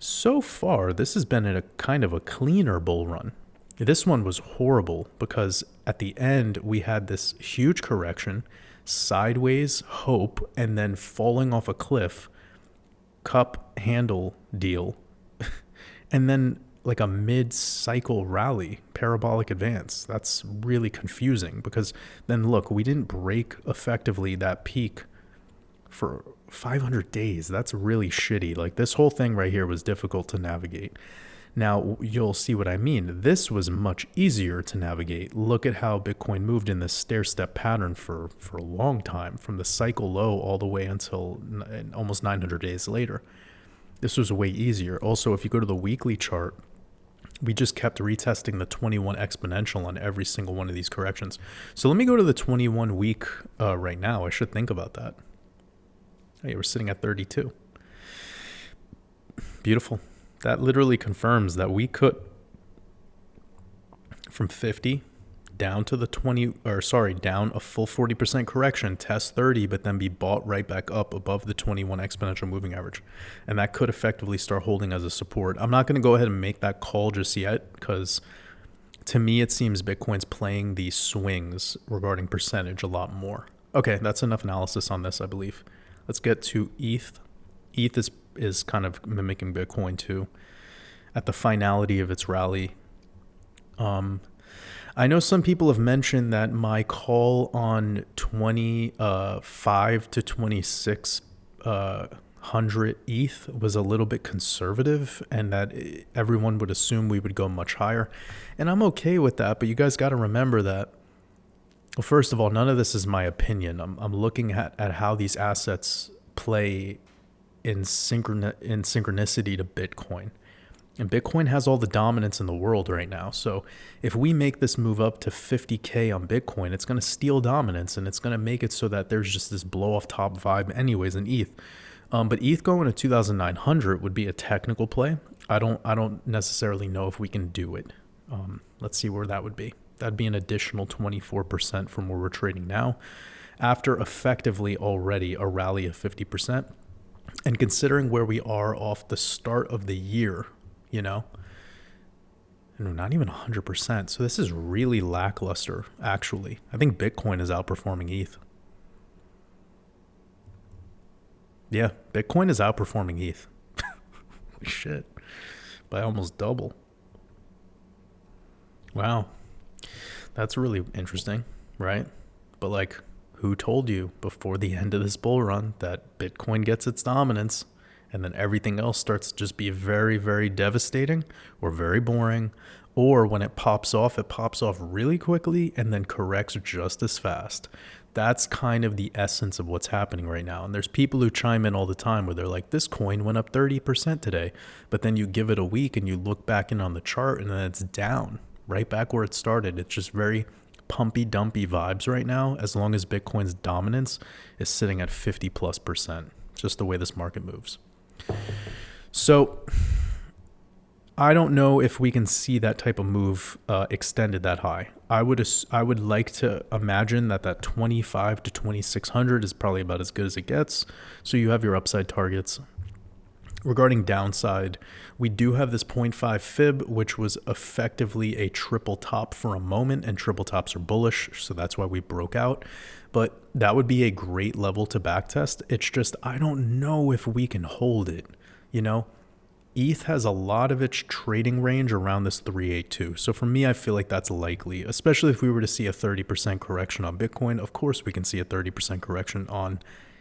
So far, this has been a kind of a cleaner bull run. This one was horrible because at the end, we had this huge correction, sideways hope, and then falling off a cliff, cup handle deal, and then like a mid-cycle rally, parabolic advance. That's really confusing because then look, we didn't break effectively that peak for 500 days. That's really shitty. Like this whole thing right here was difficult to navigate. Now, you'll see what I mean. This was much easier to navigate. Look at how Bitcoin moved in this stair-step pattern for a long time, from the cycle low all the way until almost 900 days later. This was way easier. Also, if you go to the weekly chart, we just kept retesting the 21 exponential on every single one of these corrections. So let me go to the 21 week right now. I should think about that. Hey, we're sitting at 32. Beautiful. That literally confirms that we could, from 50 down to the down a full 40% correction, test 30, but then be bought right back up above the 21 exponential moving average. And that could effectively start holding as a support. I'm not going to go ahead and make that call just yet, because to me, it seems Bitcoin's playing these swings regarding percentage a lot more. Okay, that's enough analysis on this, I believe. Let's get to ETH. ETH is kind of mimicking Bitcoin too at the finality of its rally. I know some people have mentioned that my call on 25 to 2600 ETH was a little bit conservative, and that everyone would assume we would go much higher. And I'm okay with that, but you guys got to remember that, well, first of all, none of this is my opinion. I'm looking at how these assets play in synchronicity to Bitcoin. And Bitcoin has all the dominance in the world right now. So if we make this move up to 50K on Bitcoin, it's going to steal dominance, and it's going to make it so that there's just this blow off top vibe anyways in ETH. But ETH going to 2,900 would be a technical play. I don't necessarily know if we can do it. Let's see where that would be. That'd be an additional 24% from where we're trading now, after effectively already a rally of 50%. And considering where we are off the start of the year, no, not even 100%. So this is really lackluster, actually. I think Bitcoin is outperforming ETH. Yeah, Bitcoin is outperforming ETH. Shit. By almost double. Wow. That's really interesting, right? But who told you before the end of this bull run that Bitcoin gets its dominance and then everything else starts to just be very, very devastating or very boring, or when it pops off really quickly and then corrects just as fast? That's kind of the essence of what's happening right now. And there's people who chime in all the time where they're like, this coin went up 30% today, but then you give it a week and you look back in on the chart and then it's down right back where it started. It's just very pumpy dumpy vibes right now, as long as Bitcoin's dominance is sitting at 50+%, just the way this market moves. So I don't know if we can see that type of move extended that high. I would like to imagine that 25 to 2600 is probably about as good as it gets. So you have your upside targets. Regarding downside, we do have this 0.5 fib, which was effectively a triple top for a moment, and triple tops are bullish, so that's why we broke out. But that would be a great level to backtest. It's just, I don't know if we can hold it. ETH has a lot of its trading range around this 382. So for me, I feel like that's likely, especially if we were to see a 30% correction on Bitcoin. Of course, we can see a 30% correction on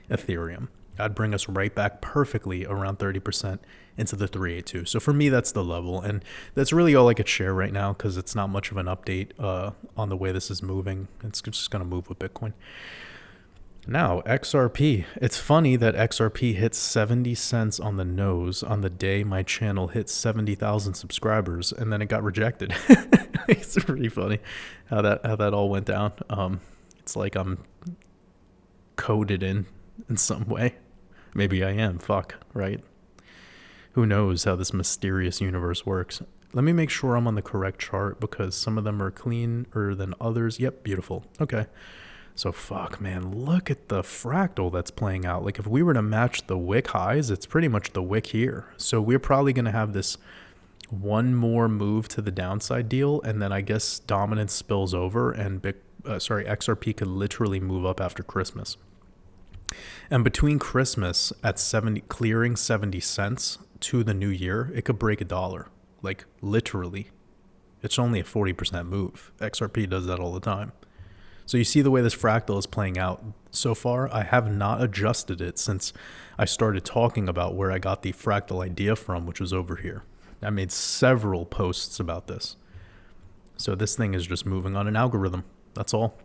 Ethereum. That'd bring us right back perfectly around 30% into the 382. So for me, that's the level. And that's really all I could share right now, because it's not much of an update on the way this is moving. It's just going to move with Bitcoin. Now, XRP. It's funny that XRP hit 70 cents on the nose on the day my channel hit 70,000 subscribers, and then it got rejected. It's pretty funny how that all went down. It's like I'm coded in some way. Maybe I am. Fuck, right? Who knows how this mysterious universe works? Let me make sure I'm on the correct chart, because some of them are cleaner than others. Yep, beautiful. Okay. So fuck, man, look at the fractal that's playing out. Like, if we were to match the wick highs, it's pretty much the wick here. So we're probably going to have this one more move to the downside deal, and then I guess dominance spills over, and XRP could literally move up after Christmas. And between Christmas at clearing 70 cents to the new year, it could break $1. Like, literally. It's only a 40% move. XRP does that all the time. So you see the way this fractal is playing out so far. I have not adjusted it since I started talking about where I got the fractal idea from, which was over here. I made several posts about this. So this thing is just moving on an algorithm. That's all.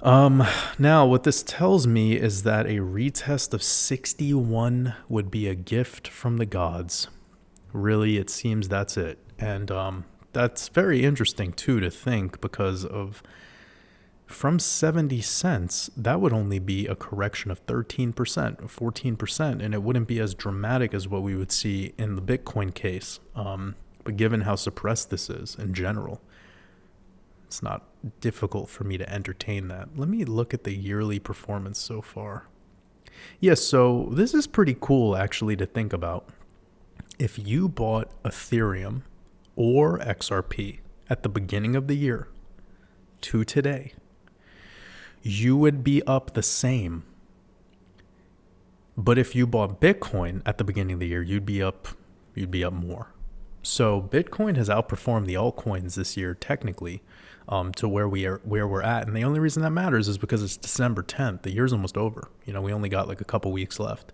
Now, what this tells me is that a retest of 61 would be a gift from the gods. Really, it seems that's it. And that's very interesting, too, to think, because from 70 cents, that would only be a correction of 13% or 14%, and it wouldn't be as dramatic as what we would see in the Bitcoin case. But given how suppressed this is in general, it's not difficult for me to entertain that. Let me look at the yearly performance so far. Yes, so this is pretty cool actually to think about. If you bought Ethereum or XRP at the beginning of the year to today, you would be up the same. But if you bought Bitcoin at the beginning of the year, you'd be up more. So Bitcoin has outperformed the altcoins this year technically to where we're at. And the only reason that matters is because it's December 10th. The year's almost over. We only got like a couple weeks left.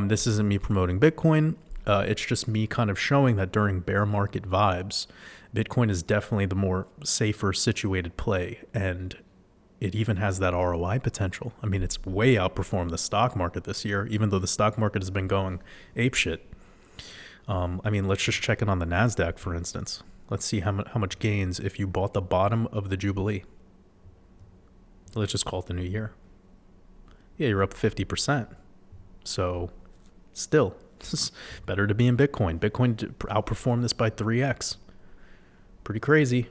This isn't me promoting Bitcoin. It's just me kind of showing that during bear market vibes, Bitcoin is definitely the more safer situated play. And it even has that ROI potential. I mean, it's way outperformed the stock market this year, even though the stock market has been going apeshit. Let's just check it on the NASDAQ, for instance. Let's see how much gains if you bought the bottom of the Jubilee. Let's just call it the new year. Yeah, you're up 50%. So still, it's better to be in Bitcoin. Bitcoin outperformed this by 3x. Pretty crazy.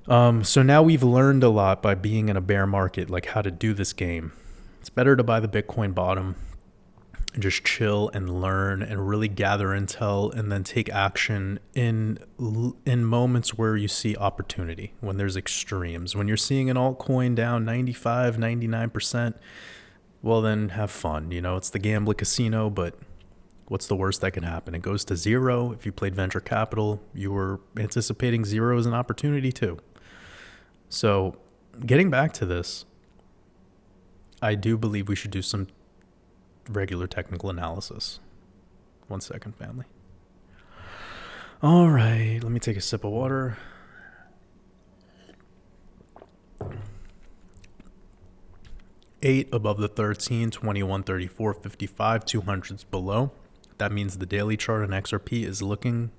So now we've learned a lot by being in a bear market, like how to do this game. It's better to buy the Bitcoin bottom and just chill and learn and really gather intel and then take action in moments where you see opportunity, when there's extremes. When you're seeing an altcoin down 95, 99%, well, then have fun. It's the gambling casino, but what's the worst that can happen? It goes to zero. If you played venture capital, you were anticipating zero as an opportunity too. So getting back to this, I do believe we should do some regular technical analysis. 1 second, family. All right, let me take a sip of water. Eight above the 13, 21, 34, 55, 200s below. That means the daily chart on XRP is looking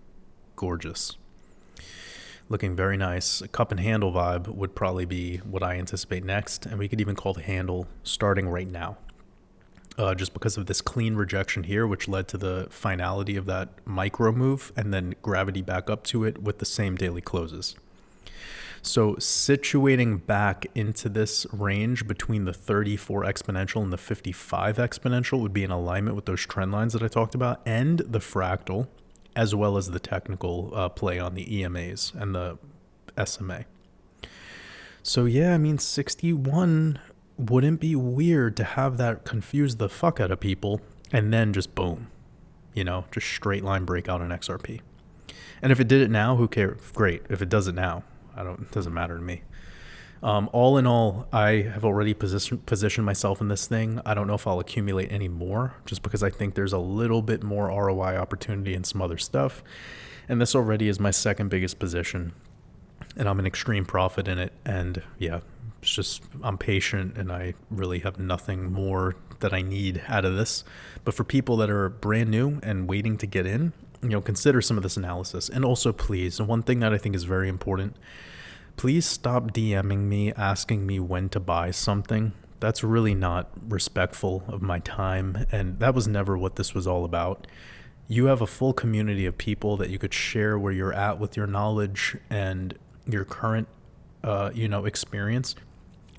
gorgeous. Looking very nice. A cup and handle vibe would probably be what I anticipate next. And we could even call the handle starting right now. Just because of this clean rejection here, which led to the finality of that micro move and then gravity back up to it with the same daily closes. So situating back into this range between the 34 exponential and the 55 exponential would be in alignment with those trend lines that I talked about and the fractal, as well as the technical play on the EMAs and the SMA. So yeah, 61 wouldn't be weird to have that confuse the fuck out of people and then just boom, just straight line breakout on XRP. And if it did it now, who cares? Great. If it does it now, it doesn't matter to me. All in all, I have already positioned myself in this thing. I don't know if I'll accumulate any more just because I think there's a little bit more ROI opportunity in some other stuff. And this already is my second biggest position and I'm an extreme profit in it. And yeah, it's just, I'm patient and I really have nothing more that I need out of this. But for people that are brand new and waiting to get in, consider some of this analysis. And also please, one thing that I think is very important, please stop DMing me, asking me when to buy something. That's really not respectful of my time. And that was never what this was all about. You have a full community of people that you could share where you're at with your knowledge and your current, experience.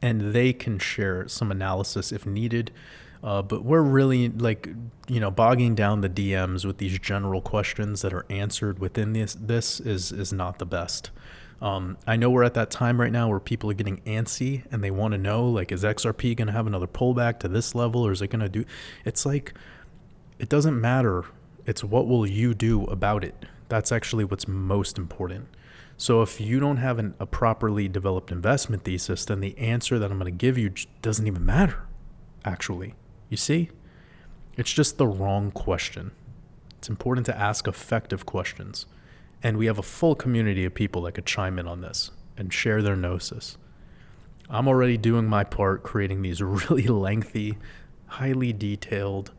And they can share some analysis if needed. But we're really bogging down the DMs with these general questions that are answered within this is not the best. I know we're at that time right now where people are getting antsy and they want to know, is XRP going to have another pullback to this level or is it going to do? It's it doesn't matter. It's what will you do about it? That's actually what's most important. So if you don't have a properly developed investment thesis, then the answer that I'm going to give you doesn't even matter, actually. You see? It's just the wrong question. It's important to ask effective questions. And we have a full community of people that could chime in on this and share their gnosis. I'm already doing my part, creating these really lengthy, highly detailed,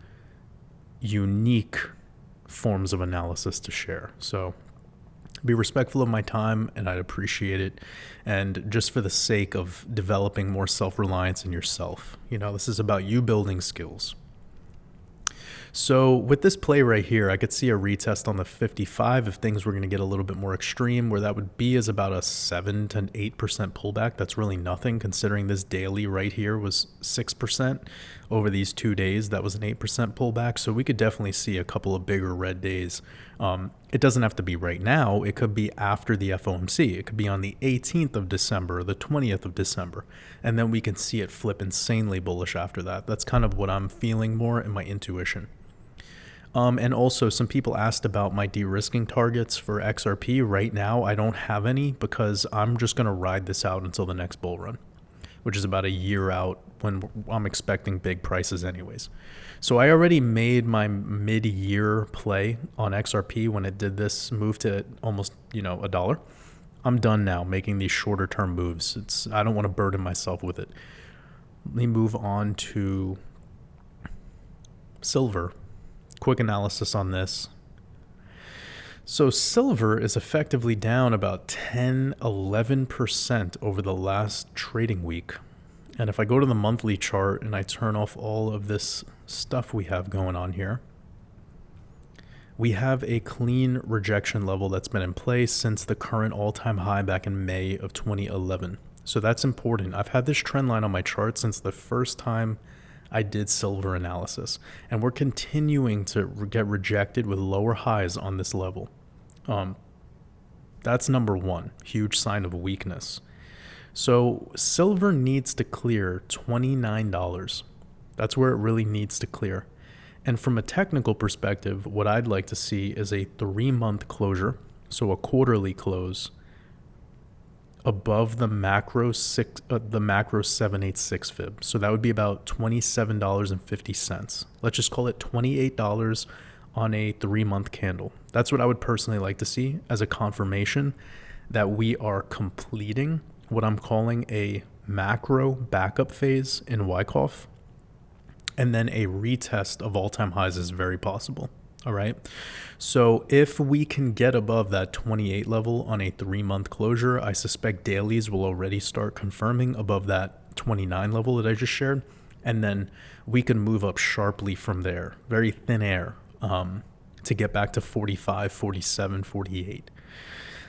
unique forms of analysis to share. So be respectful of my time, and I'd appreciate it. And just for the sake of developing more self-reliance in yourself, this is about you building skills. So with this play right here, I could see a retest on the 55 if things were going to get a little bit more extreme. Where that would be is about a 7 to 8% pullback. That's really nothing, considering this daily right here was 6%. Over these 2 days, that was an 8% pullback. So we could definitely see a couple of bigger red days. It doesn't have to be right now. It could be after the FOMC. It could be on the 18th of December, or the 20th of December. And then we can see it flip insanely bullish after that. That's kind of what I'm feeling more in my intuition. And also, some people asked about my de-risking targets for XRP. Right now, I don't have any because I'm just going to ride this out until the next bull run, which is about a year out when I'm expecting big prices anyways. So I already made my mid-year play on XRP when it did this move to almost, $1. I'm done now making these shorter term moves. I don't want to burden myself with it. Let me move on to silver. Quick analysis on this. So silver is effectively down about 10-11% over the last trading week. And if I go to the monthly chart and I turn off all of this stuff we have going on here, we have a clean rejection level that's been in place since the current all-time high back in May of 2011. So that's important. I've had this trend line on my chart since the first time I did silver analysis, and we're continuing to get rejected with lower highs on this level. That's number one, huge sign of weakness. So silver needs to clear $29. That's where it really needs to clear. And from a technical perspective, what I'd like to see is a 3-month closure, so a quarterly close above the macro 786 fib. So that would be about $27.50. Let's just call it $28 on a 3-month candle. That's what I would personally like to see as a confirmation that we are completing what I'm calling a macro backup phase in Wyckoff. And then a retest of all-time highs is very possible. All right. So if we can get above that 28 level on a 3-month closure, I suspect dailies will already start confirming above that 29 level that I just shared. And then we can move up sharply from there, very thin air, to get back to 45, 47, 48.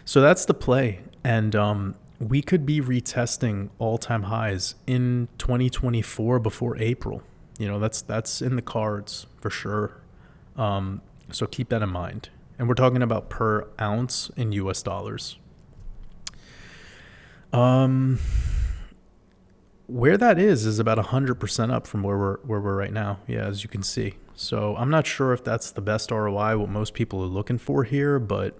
So that's the play. And we could be retesting all-time highs in 2024 before April. That's in the cards for sure. So keep that in mind. And we're talking about per ounce in US dollars. Where that is about 100% up from where we're right now. Yeah, as you can see. So I'm not sure if that's the best ROI, what most people are looking for here, but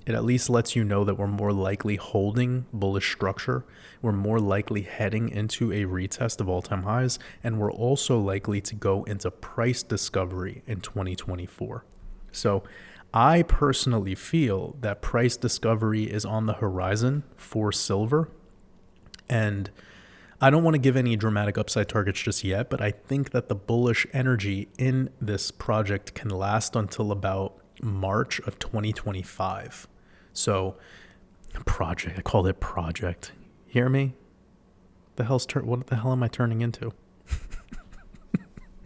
it at least lets you know that we're more likely holding bullish structure. We're more likely heading into a retest of all-time highs, and we're also likely to go into price discovery in 2024. So I personally feel that price discovery is on the horizon for silver, and I don't want to give any dramatic upside targets just yet, but I think that the bullish energy in this project can last until about March of 2025. So project, I called it project. Hear me? What the hell am I turning into?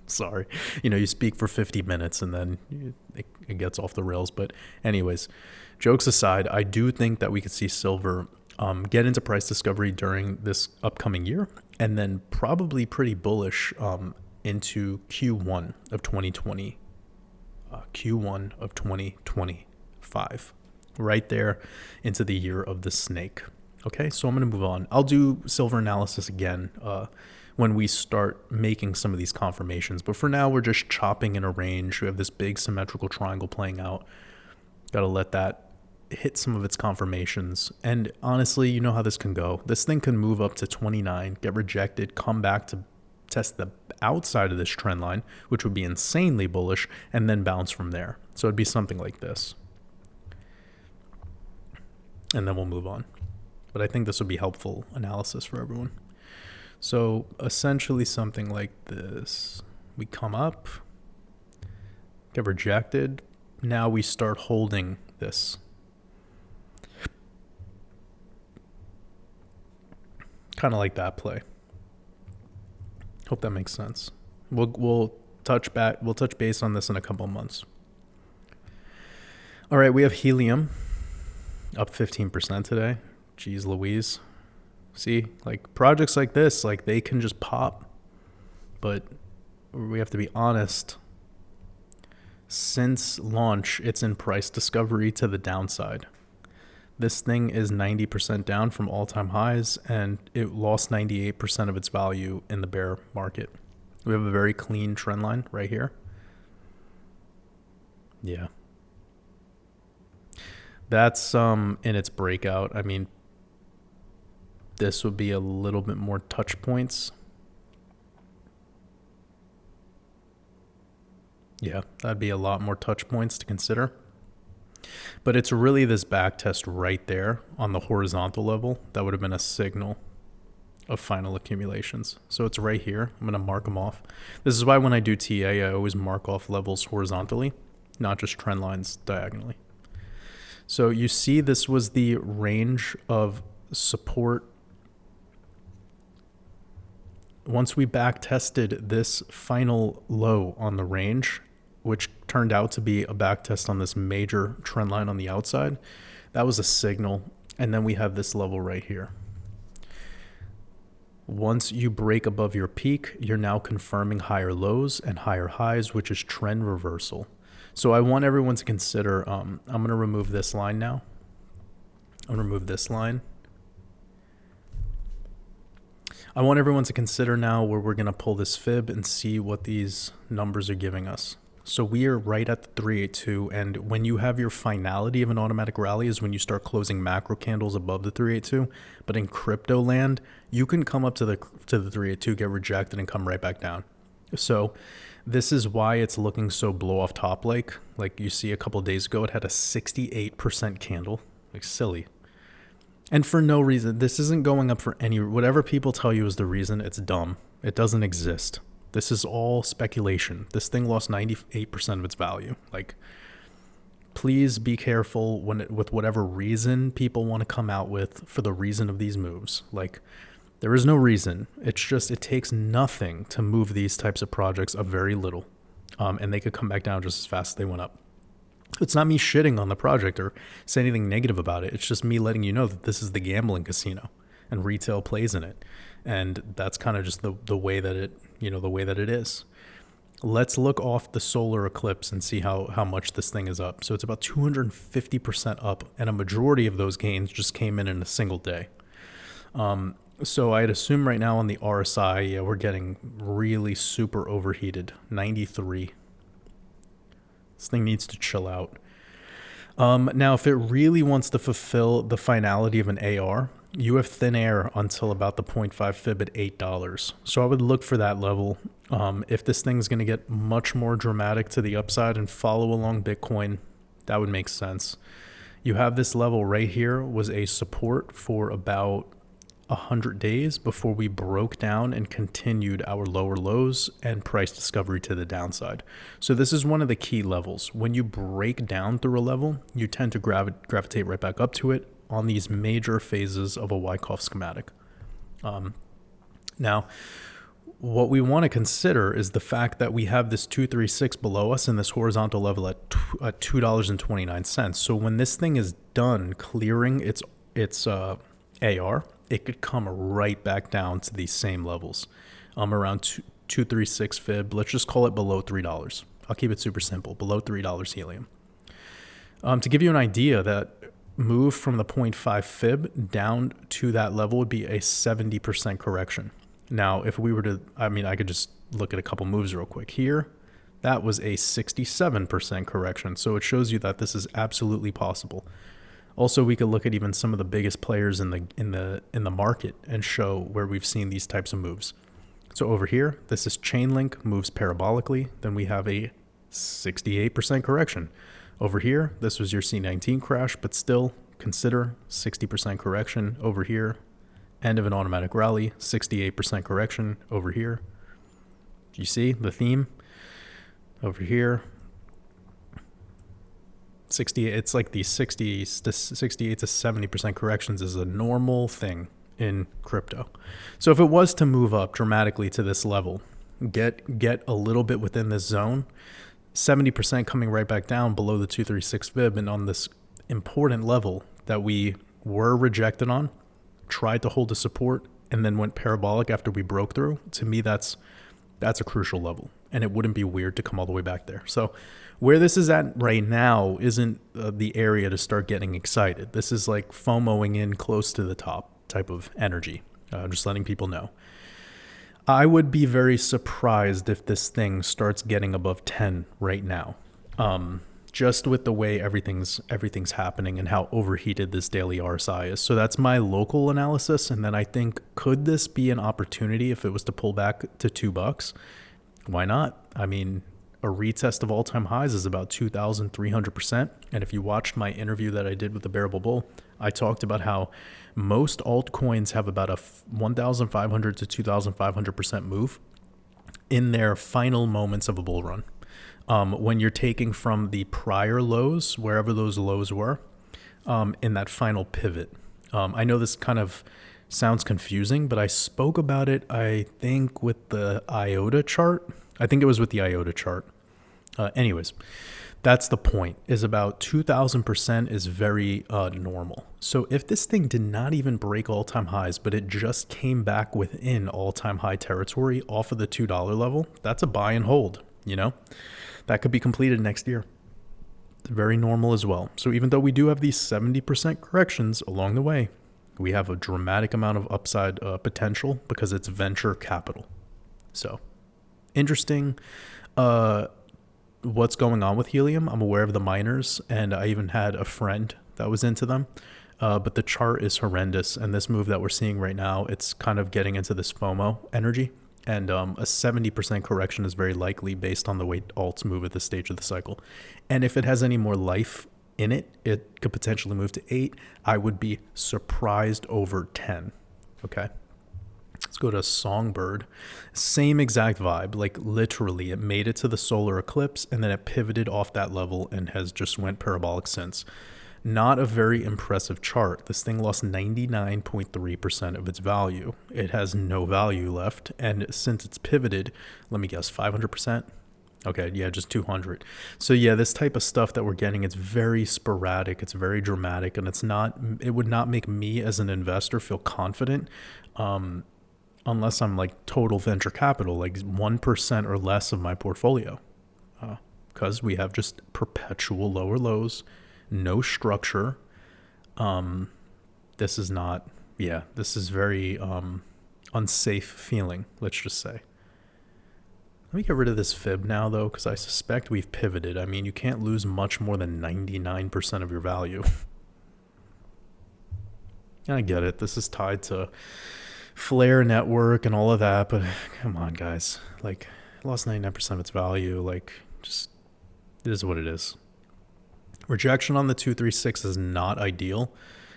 Sorry. You speak for 50 minutes and then it gets off the rails. But anyways, jokes aside, I do think that we could see silver get into price discovery during this upcoming year, and then probably pretty bullish into Q1 of 2025, right there into the year of the snake. Okay, so I'm going to move on. I'll do silver analysis again when we start making some of these confirmations. But for now, we're just chopping in a range. We have this big symmetrical triangle playing out. Got to let that hit some of its confirmations. And honestly, you know how this can go. This thing can move up to 29, get rejected, come back to test the outside of this trend line, which would be insanely bullish, and then bounce from there. So it'd be something like this. And then we'll move on. But I think this would be helpful analysis for everyone. So essentially something like this. We come up, get rejected. Now we start holding this. Kind of like that play. Hope that makes sense. We'll touch base on this in a couple of months. All right, we have helium up 15% today. Jeez Louise. See, like projects like this, like they can just pop, but we have to be honest. Since launch, it's in price discovery to the downside. This thing is 90% down from all-time highs, and it lost 98% of its value in the bear market. We have a very clean trend line right here. Yeah. That's in its breakout. I mean, this would be a little bit more touch points. Yeah, that'd be a lot more touch points to consider. But it's really this back test right there on the horizontal level that would have been a signal of final accumulations. So it's right here. I'm going to mark them off. This is why when I do TA, I always mark off levels horizontally, not just trend lines diagonally. So you see this was the range of support. Once we back tested this final low on the range, which turned out to be a back test on this major trend line on the outside, that was a signal. And then we have this level right here. Once you break above your peak, you're now confirming higher lows and higher highs, which is trend reversal. So I want everyone to consider, I'm going to remove this line now. I'm going to remove this line. I want everyone to consider now where we're going to pull this fib and see what these numbers are giving us. So we are right at the 382, and when you have your finality of an automatic rally is when you start closing macro candles above the 382. But in crypto land, you can come up to the 382, get rejected, and come right back down. So this is why it's looking so blow off top like you see a couple of days ago, it had a 68% candle, like silly. And for no reason. This isn't going up for any, whatever people tell you is the reason, it's dumb. It doesn't exist. This is all speculation. This thing lost 98% of its value. Like, please be careful with whatever reason people want to come out with for the reason of these moves. Like, there is no reason. It's just, it takes nothing to move these types of projects up very little. And they could come back down just as fast as they went up. It's not me shitting on the project or say anything negative about it. It's just me letting you know that this is the gambling casino and retail plays in it. And that's kind of just the way that it, the way that it is. Let's look off the solar eclipse and see how much this thing is up. So it's about 250% up, and a majority of those gains just came in a single day. So I'd assume right now on the RSI, yeah, we're getting really super overheated, 93. This thing needs to chill out. Now, if it really wants to fulfill the finality of an AR, you have thin air until about the 0.5 fib at $8. So I would look for that level. If this thing's going to get much more dramatic to the upside and follow along Bitcoin, that would make sense. You have this level right here was a support for about 100 days before we broke down and continued our lower lows and price discovery to the downside. So this is one of the key levels. When you break down through a level, you tend to gravitate right back up to it on these major phases of a Wyckoff schematic. Now, what we want to consider is the fact that we have this 236 below us and this horizontal level at $2.29. So when this thing is done clearing its AR, it could come right back down to these same levels, around 236 fib. Let's just call it below $3. I'll keep it super simple, below $3 helium. To give you an idea, that move from the 0.5 fib down to that level would be a 70% correction. Now, if we were to, I could just look at a couple moves real quick here. That was a 67% correction. So it shows you that this is absolutely possible. Also, we could look at even some of the biggest players in the market and show where we've seen these types of moves. So over here, this is Chainlink, moves parabolically. Then we have a 68% correction. Over here, this was your C19 crash, but still consider 60% correction. Over here, end of an automatic rally, 68% correction. Over here, do you see the theme? Over here, 60, it's like the 60 to 68 to 70% corrections is a normal thing in crypto. So if it was to move up dramatically to this level, get a little bit within this zone, 70% coming right back down below the 236 fib, and on this important level that we were rejected on, tried to hold the support and then went parabolic after we broke through. To me, that's a crucial level, and it wouldn't be weird to come all the way back there. So where this is at right now isn't the area to start getting excited. This is like FOMOing in close to the top type of energy. Just letting people know. I would be very surprised if this thing starts getting above 10 right now. Just with the way everything's happening and how overheated this daily RSI is. So that's my local analysis. And then I think, could this be an opportunity if it was to pull back to $2? Why not? I mean, a retest of all-time highs is about 2,300%. And if you watched my interview that I did with the Bearable Bull, I talked about how most altcoins have about a 1,500 to 2,500% move in their final moments of a bull run. When you're taking from the prior lows, wherever those lows were, in that final pivot. I know this kind of sounds confusing, but I spoke about it, I think, with the IOTA chart. I think it was with the IOTA chart. Anyways, that's the point, is about 2,000% is very normal. So if this thing did not even break all-time highs, but it just came back within all-time high territory off of the $2 level, that's a buy and hold, you know? That could be completed next year. It's very normal as well. So even though we do have these 70% corrections along the way, we have a dramatic amount of upside potential because it's venture capital. So interesting what's going on with helium. I'm aware of the miners, and I even had a friend that was into them. But the chart is horrendous, and this move that we're seeing right now, it's kind of getting into this FOMO energy. And a 70% correction is very likely based on the way alts move at this stage of the cycle. And if it has any more life in it, it could potentially move to 8. I would be surprised over 10. Okay. Let's go to Songbird. Same exact vibe. Like literally, it made it to the solar eclipse and then it pivoted off that level and has just went parabolic since. Not a very impressive chart. This thing lost 99.3% of its value. It has no value left. And since it's pivoted, let me guess, 500%? Okay, yeah, just 200. So yeah, this type of stuff that we're getting, it's very sporadic, it's very dramatic, and it would not make me as an investor feel confident unless I'm like total venture capital, like 1% or less of my portfolio. Because we have just perpetual lower lows, no structure. This is very unsafe feeling, let's just say. Let me get rid of this fib now, though, because I suspect we've pivoted. I mean, you can't lose much more than 99% of your value. I get it. This is tied to Flare network and all of that, but come on, guys. Like, it lost 99% of its value. Like, just, it is what it is. Rejection on the 236 is not ideal.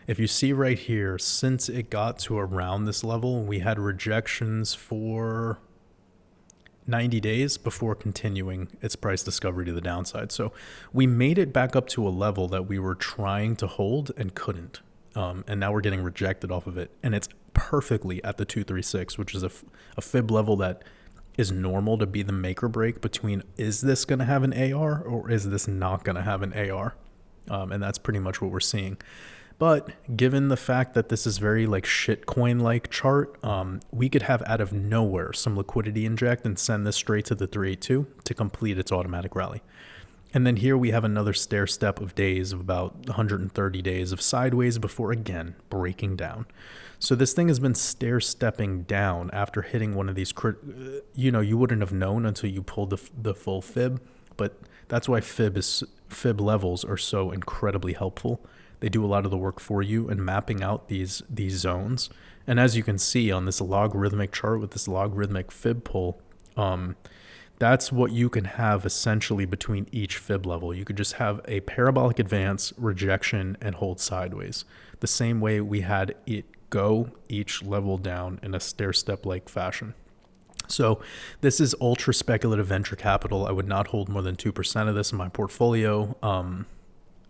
If you see right here, since it got to around this level, we had rejections for 90 days before continuing its price discovery to the downside. So we made it back up to a level that we were trying to hold and couldn't. And now we're getting rejected off of it. And it's perfectly at the 236, which is a fib level that is normal to be the make or break between, is this going to have an AR or is this not going to have an AR? And that's pretty much what we're seeing. But given the fact that this is very like shitcoin-like chart, we could have out of nowhere some liquidity inject and send this straight to the 382 to complete its automatic rally. And then here we have another stair step of days of about 130 days of sideways before again breaking down. So this thing has been stair stepping down after hitting one of these, you wouldn't have known until you pulled the full fib, but that's why fib levels are so incredibly helpful. They do a lot of the work for you in mapping out these zones. And as you can see on this logarithmic chart with this logarithmic fib pull, that's what you can have essentially between each fib level. You could just have a parabolic advance, rejection, and hold sideways. The same way we had it go each level down in a stair-step-like fashion. So this is ultra speculative venture capital. I would not hold more than 2% of this in my portfolio,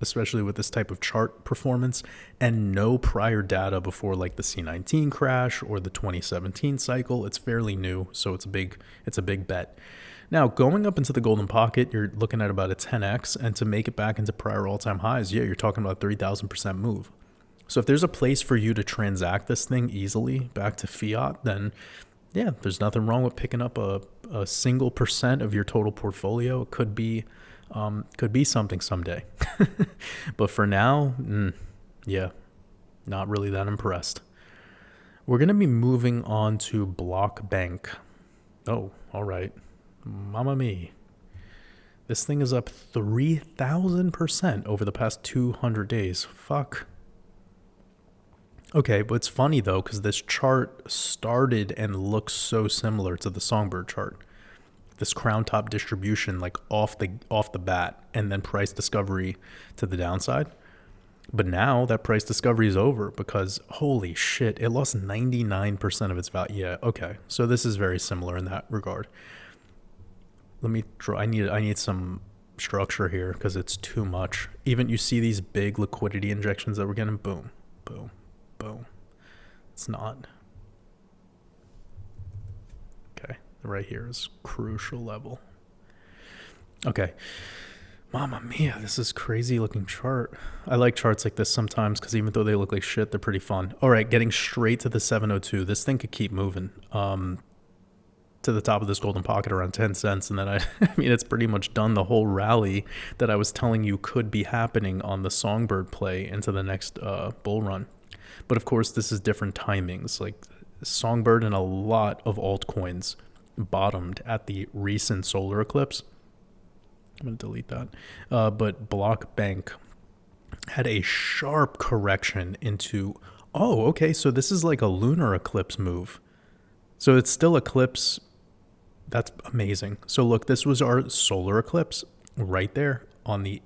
especially with this type of chart performance, and no prior data before like the C19 crash or the 2017 cycle. It's fairly new, so it's a big bet. Now, going up into the golden pocket, you're looking at about a 10x, and to make it back into prior all-time highs, yeah, you're talking about 3,000% move. So if there's a place for you to transact this thing easily back to fiat, then yeah, there's nothing wrong with picking up a single percent of your total portfolio. It could be something someday. But for now, yeah, not really that impressed. We're going to be moving on to Block Bank. Oh, all right. Mamma mia. This thing is up 3,000% over the past 200 days. Fuck. Okay, but it's funny though, because this chart started and looks so similar to the Songbird chart. This crown top distribution, like off the bat, and then price discovery to the downside. But now that price discovery is over because holy shit, it lost 99% of its value. Yeah, okay. So this is very similar in that regard. Let me draw. I need some structure here because it's too much. Even you see these big liquidity injections that we're getting. Boom, boom, boom. It's not. Okay, right here is crucial level. Okay. Mamma mia, this is crazy looking chart. I like charts like this sometimes because even though they look like shit, they're pretty fun. All right, getting straight to the 702. This thing could keep moving to the top of this golden pocket around 10 cents. And then I mean, it's pretty much done the whole rally that I was telling you could be happening on the Songbird play into the next bull run. But of course, this is different timings. Like Songbird and a lot of altcoins bottomed at the recent solar eclipse. I'm going to delete that. But Block Bank had a sharp correction into, oh, okay, so this is like a lunar eclipse move. So it's still eclipse. That's amazing. So look, this was our solar eclipse right there on the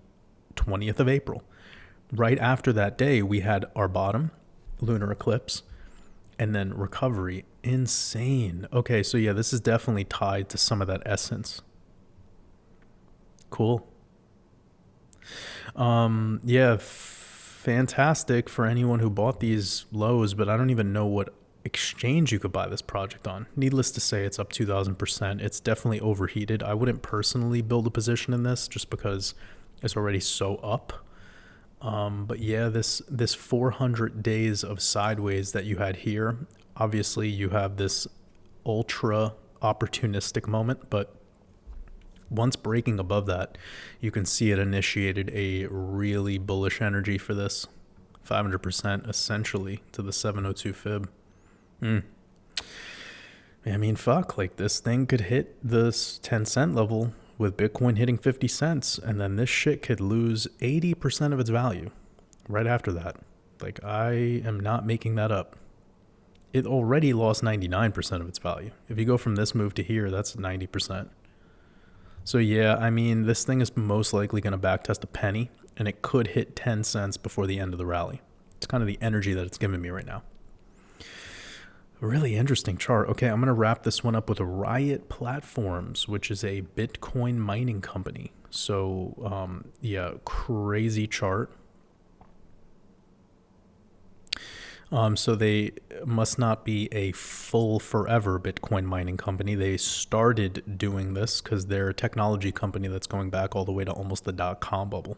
20th of April. Right after that day, we had our bottom, lunar eclipse, and then recovery. Insane. Okay, so yeah, this is definitely tied to some of that essence. Cool. Yeah, fantastic for anyone who bought these lows, but I don't even know what exchange you could buy this project on. Needless to say, it's up 2,000%. It's definitely overheated. I wouldn't personally build a position in this just because it's already so up. But yeah, this 400 days of sideways that you had here, obviously you have this ultra opportunistic moment, but once breaking above that, you can see it initiated a really bullish energy for this 500% essentially to the 702 fib. I mean, fuck, like this thing could hit this 10-cent level with Bitcoin hitting 50 cents, and then this shit could lose 80% of its value right after that. Like, I am not making that up. It already lost 99% of its value. If you go from this move to here, that's 90%. So yeah, I mean, this thing is most likely going to backtest a penny, and it could hit 10 cents before the end of the rally. It's kind of the energy that it's giving me right now. Really interesting chart. Okay, I'm going to wrap this one up with Riot Platforms, which is a Bitcoin mining company. So, yeah, crazy chart. So they must not be a full forever Bitcoin mining company. They started doing this because they're a technology company that's going back all the way to almost the .com bubble.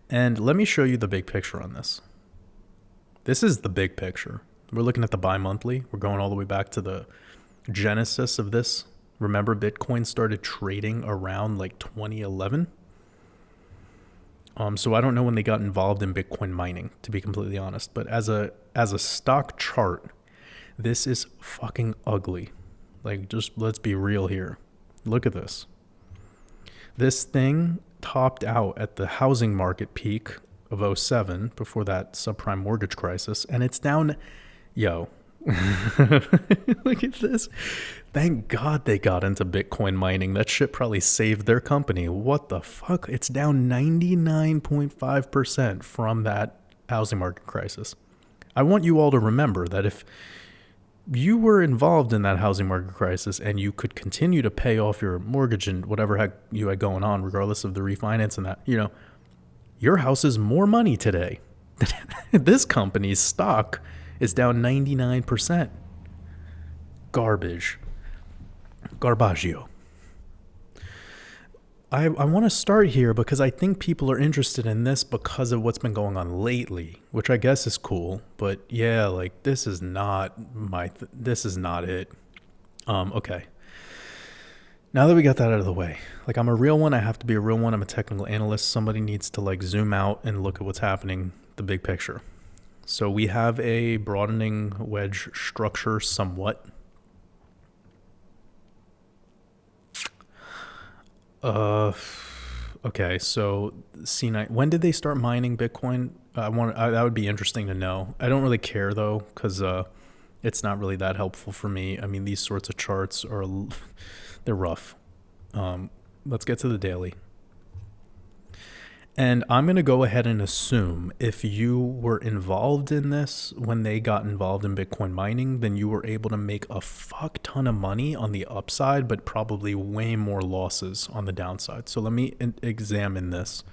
And let me show you the big picture on this. This is the big picture. We're looking at the bi-monthly. We're going all the way back to the genesis of this. Remember, Bitcoin started trading around like 2011. So I don't know when they got involved in Bitcoin mining, to be completely honest. But as a stock chart, this is fucking ugly. Like, just let's be real here. Look at this. This thing topped out at the housing market peak of '07, before that subprime mortgage crisis, and it's down. Yo, look at this. Thank God they got into Bitcoin mining. That shit probably saved their company. What the fuck? It's down 99.5% from that housing market crisis. I want you all to remember that if you were involved in that housing market crisis and you could continue to pay off your mortgage and whatever heck you had going on, regardless of the refinance and that, your house is more money today. This company's stock is down 99%. Garbage. Garbaggio. I want to start here because I think people are interested in this because of what's been going on lately, which I guess is cool. But yeah, like this is not this is not it. Okay. Now that we got that out of the way, like I'm a real one. I have to be a real one. I'm a technical analyst. Somebody needs to like zoom out and look at what's happening, the big picture. So we have a broadening wedge structure somewhat. Okay, so C9, when did they start mining Bitcoin? That would be interesting to know. I don't really care though, because it's not really that helpful for me. I mean, these sorts of charts they're rough. Let's get to the daily. And I'm going to go ahead and assume if you were involved in this when they got involved in Bitcoin mining, then you were able to make a fuck ton of money on the upside, but probably way more losses on the downside. So let me examine this.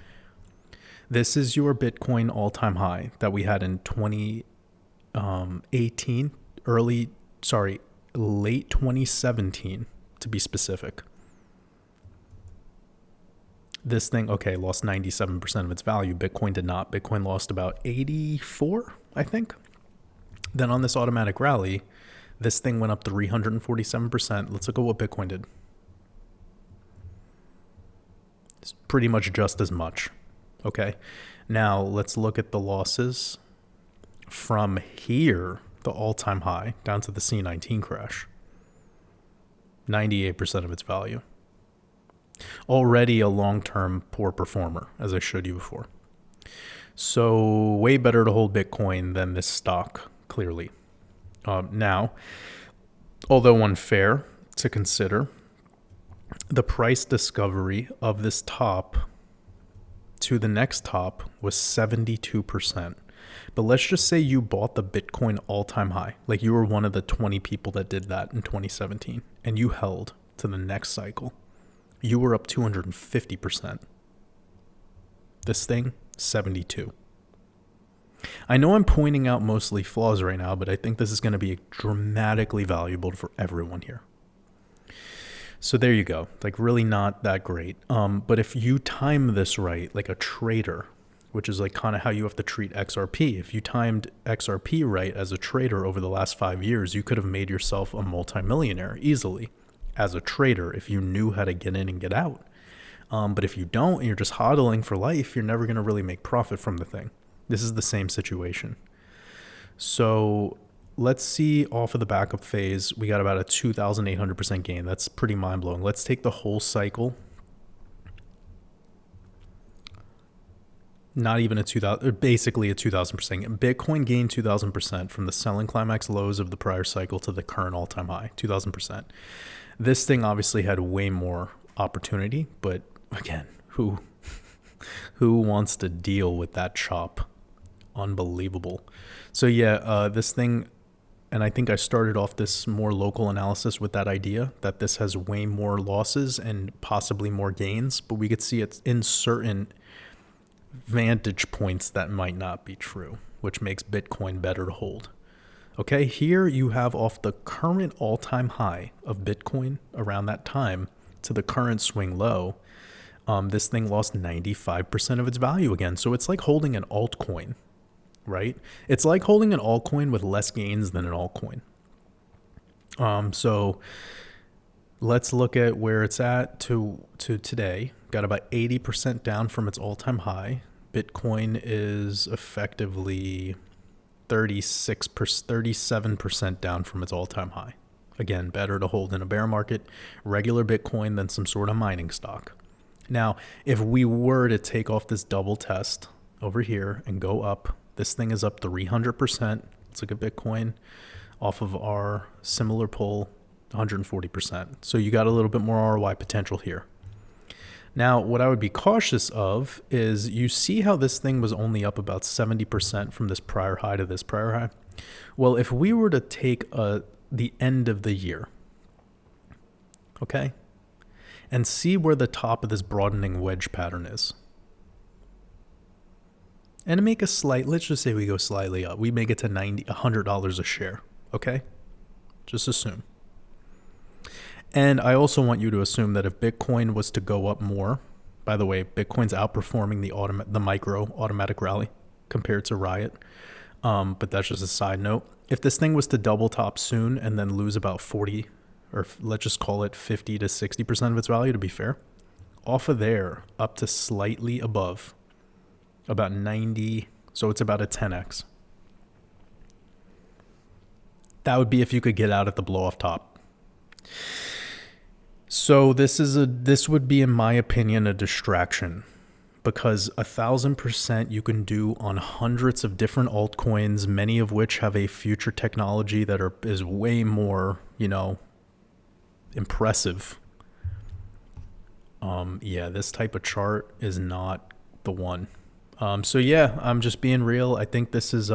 This is your Bitcoin all-time high that we had in 2018, late 2017 to be specific. This thing, okay, lost 97% of its value. Bitcoin did not. Bitcoin lost about 84, I think. Then on this automatic rally, this thing went up 347%. Let's look at what Bitcoin did. It's pretty much just as much. Okay. Now let's look at the losses from here, the all-time high, down to the C19 crash. 98% of its value. Already a long-term poor performer, as I showed you before. So way better to hold Bitcoin than this stock, clearly. Now, although unfair to consider, the price discovery of this top to the next top was 72%. But let's just say you bought the Bitcoin all-time high, like you were one of the 20 people that did that in 2017, and you held to the next cycle. You were up 250%. This thing, 72. I know I'm pointing out mostly flaws right now, but I think this is going to be dramatically valuable for everyone here. So there you go. Like really not that great. But if you time this right, like a trader, which is like kind of how you have to treat XRP. If you timed XRP right as a trader over the last 5 years, you could have made yourself a multimillionaire easily. As a trader, if you knew how to get in and get out. But if you don't and you're just hodling for life, you're never going to really make profit from the thing. This is the same situation. So let's see off of the backup phase, we got about a 2,800% gain. That's pretty mind-blowing. Let's take the whole cycle. Not even basically a 2,000%. Bitcoin gained 2,000% from the selling climax lows of the prior cycle to the current all-time high, 2,000%. This thing obviously had way more opportunity, but again, who wants to deal with that chop? Unbelievable. So yeah, this thing, and I think I started off this more local analysis with that idea that this has way more losses and possibly more gains, but we could see it in certain vantage points that might not be true, which makes Bitcoin better to hold. Okay, here you have off the current all-time high of Bitcoin around that time to the current swing low, this thing lost 95% of its value again. So it's like holding an altcoin, right? It's like holding an altcoin with less gains than an altcoin. So let's look at where it's at to today. Got about 80% down from its all-time high. Bitcoin is effectively 37% down from its all-time high. Again, better to hold in a bear market, regular Bitcoin than some sort of mining stock. Now, if we were to take off this double test over here and go up. This thing is up 300%. Let's look at Bitcoin off of our similar pull, 140%. So you got a little bit more ROI potential here. Now, what I would be cautious of is you see how this thing was only up about 70% from this prior high to this prior high. Well, if we were to take the end of the year, okay, and see where the top of this broadening wedge pattern is, and make a slight, let's just say we go slightly up. We make it to $100 a share, okay? Just assume. And I also want you to assume that if Bitcoin was to go up more, by the way, Bitcoin's outperforming the micro automatic rally compared to Riot, but that's just a side note. If this thing was to double top soon and then lose about 40, or let's just call it 50 to 60% of its value to be fair, off of there up to slightly above, about 90, so it's about a 10x. That would be if you could get out at the blow off top. So this would be, in my opinion, a distraction, because 1,000% you can do on hundreds of different altcoins, many of which have a future technology that is way more, impressive. Yeah, this type of chart is not the one. So yeah, I'm just being real. I think this is,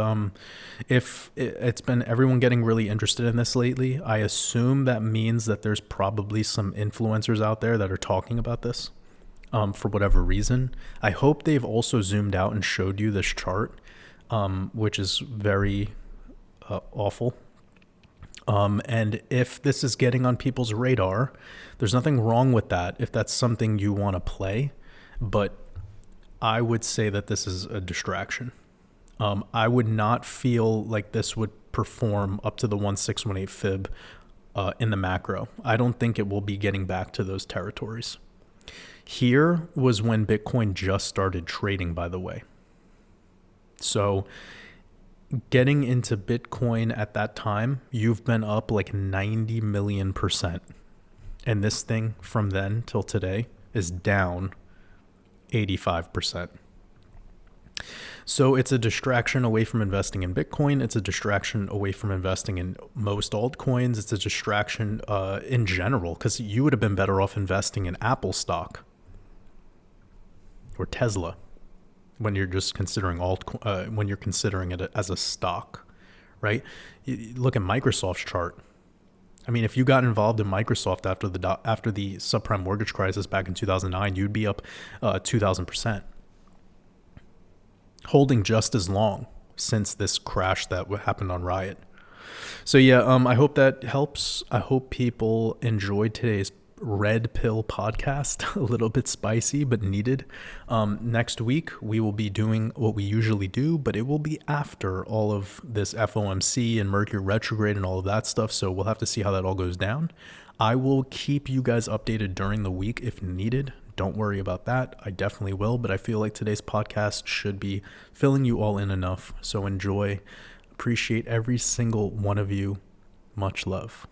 if it's been everyone getting really interested in this lately, I assume that means that there's probably some influencers out there that are talking about this, for whatever reason. I hope they've also zoomed out and showed you this chart, which is very awful. And if this is getting on people's radar, there's nothing wrong with that if that's something you want to play, but I would say that this is a distraction. I would not feel like this would perform up to the 1618 fib in the macro. I don't think it will be getting back to those territories. Here was when Bitcoin just started trading, by the way. So getting into Bitcoin at that time, you've been up like 90 million %. And this thing from then till today is down 85%. So it's a distraction away from investing in Bitcoin. It's a distraction away from investing in most altcoins. It's a distraction in general, because you would have been better off investing in Apple stock or Tesla when you're just considering when you're considering it as a stock, right? You look at Microsoft's chart. I mean, if you got involved in Microsoft after the subprime mortgage crisis back in 2009, you'd be up 2,000%. Holding just as long since this crash that happened on Riot. So yeah, I hope that helps. I hope people enjoyed today's Red Pill podcast. A little bit spicy, but needed. Next week, we will be doing what we usually do, but it will be after all of this FOMC and Mercury retrograde and all of that stuff. So we'll have to see how that all goes down. I will keep you guys updated during the week if needed. Don't worry about that. I definitely will, but I feel like today's podcast should be filling you all in enough. So enjoy. Appreciate every single one of you. Much love.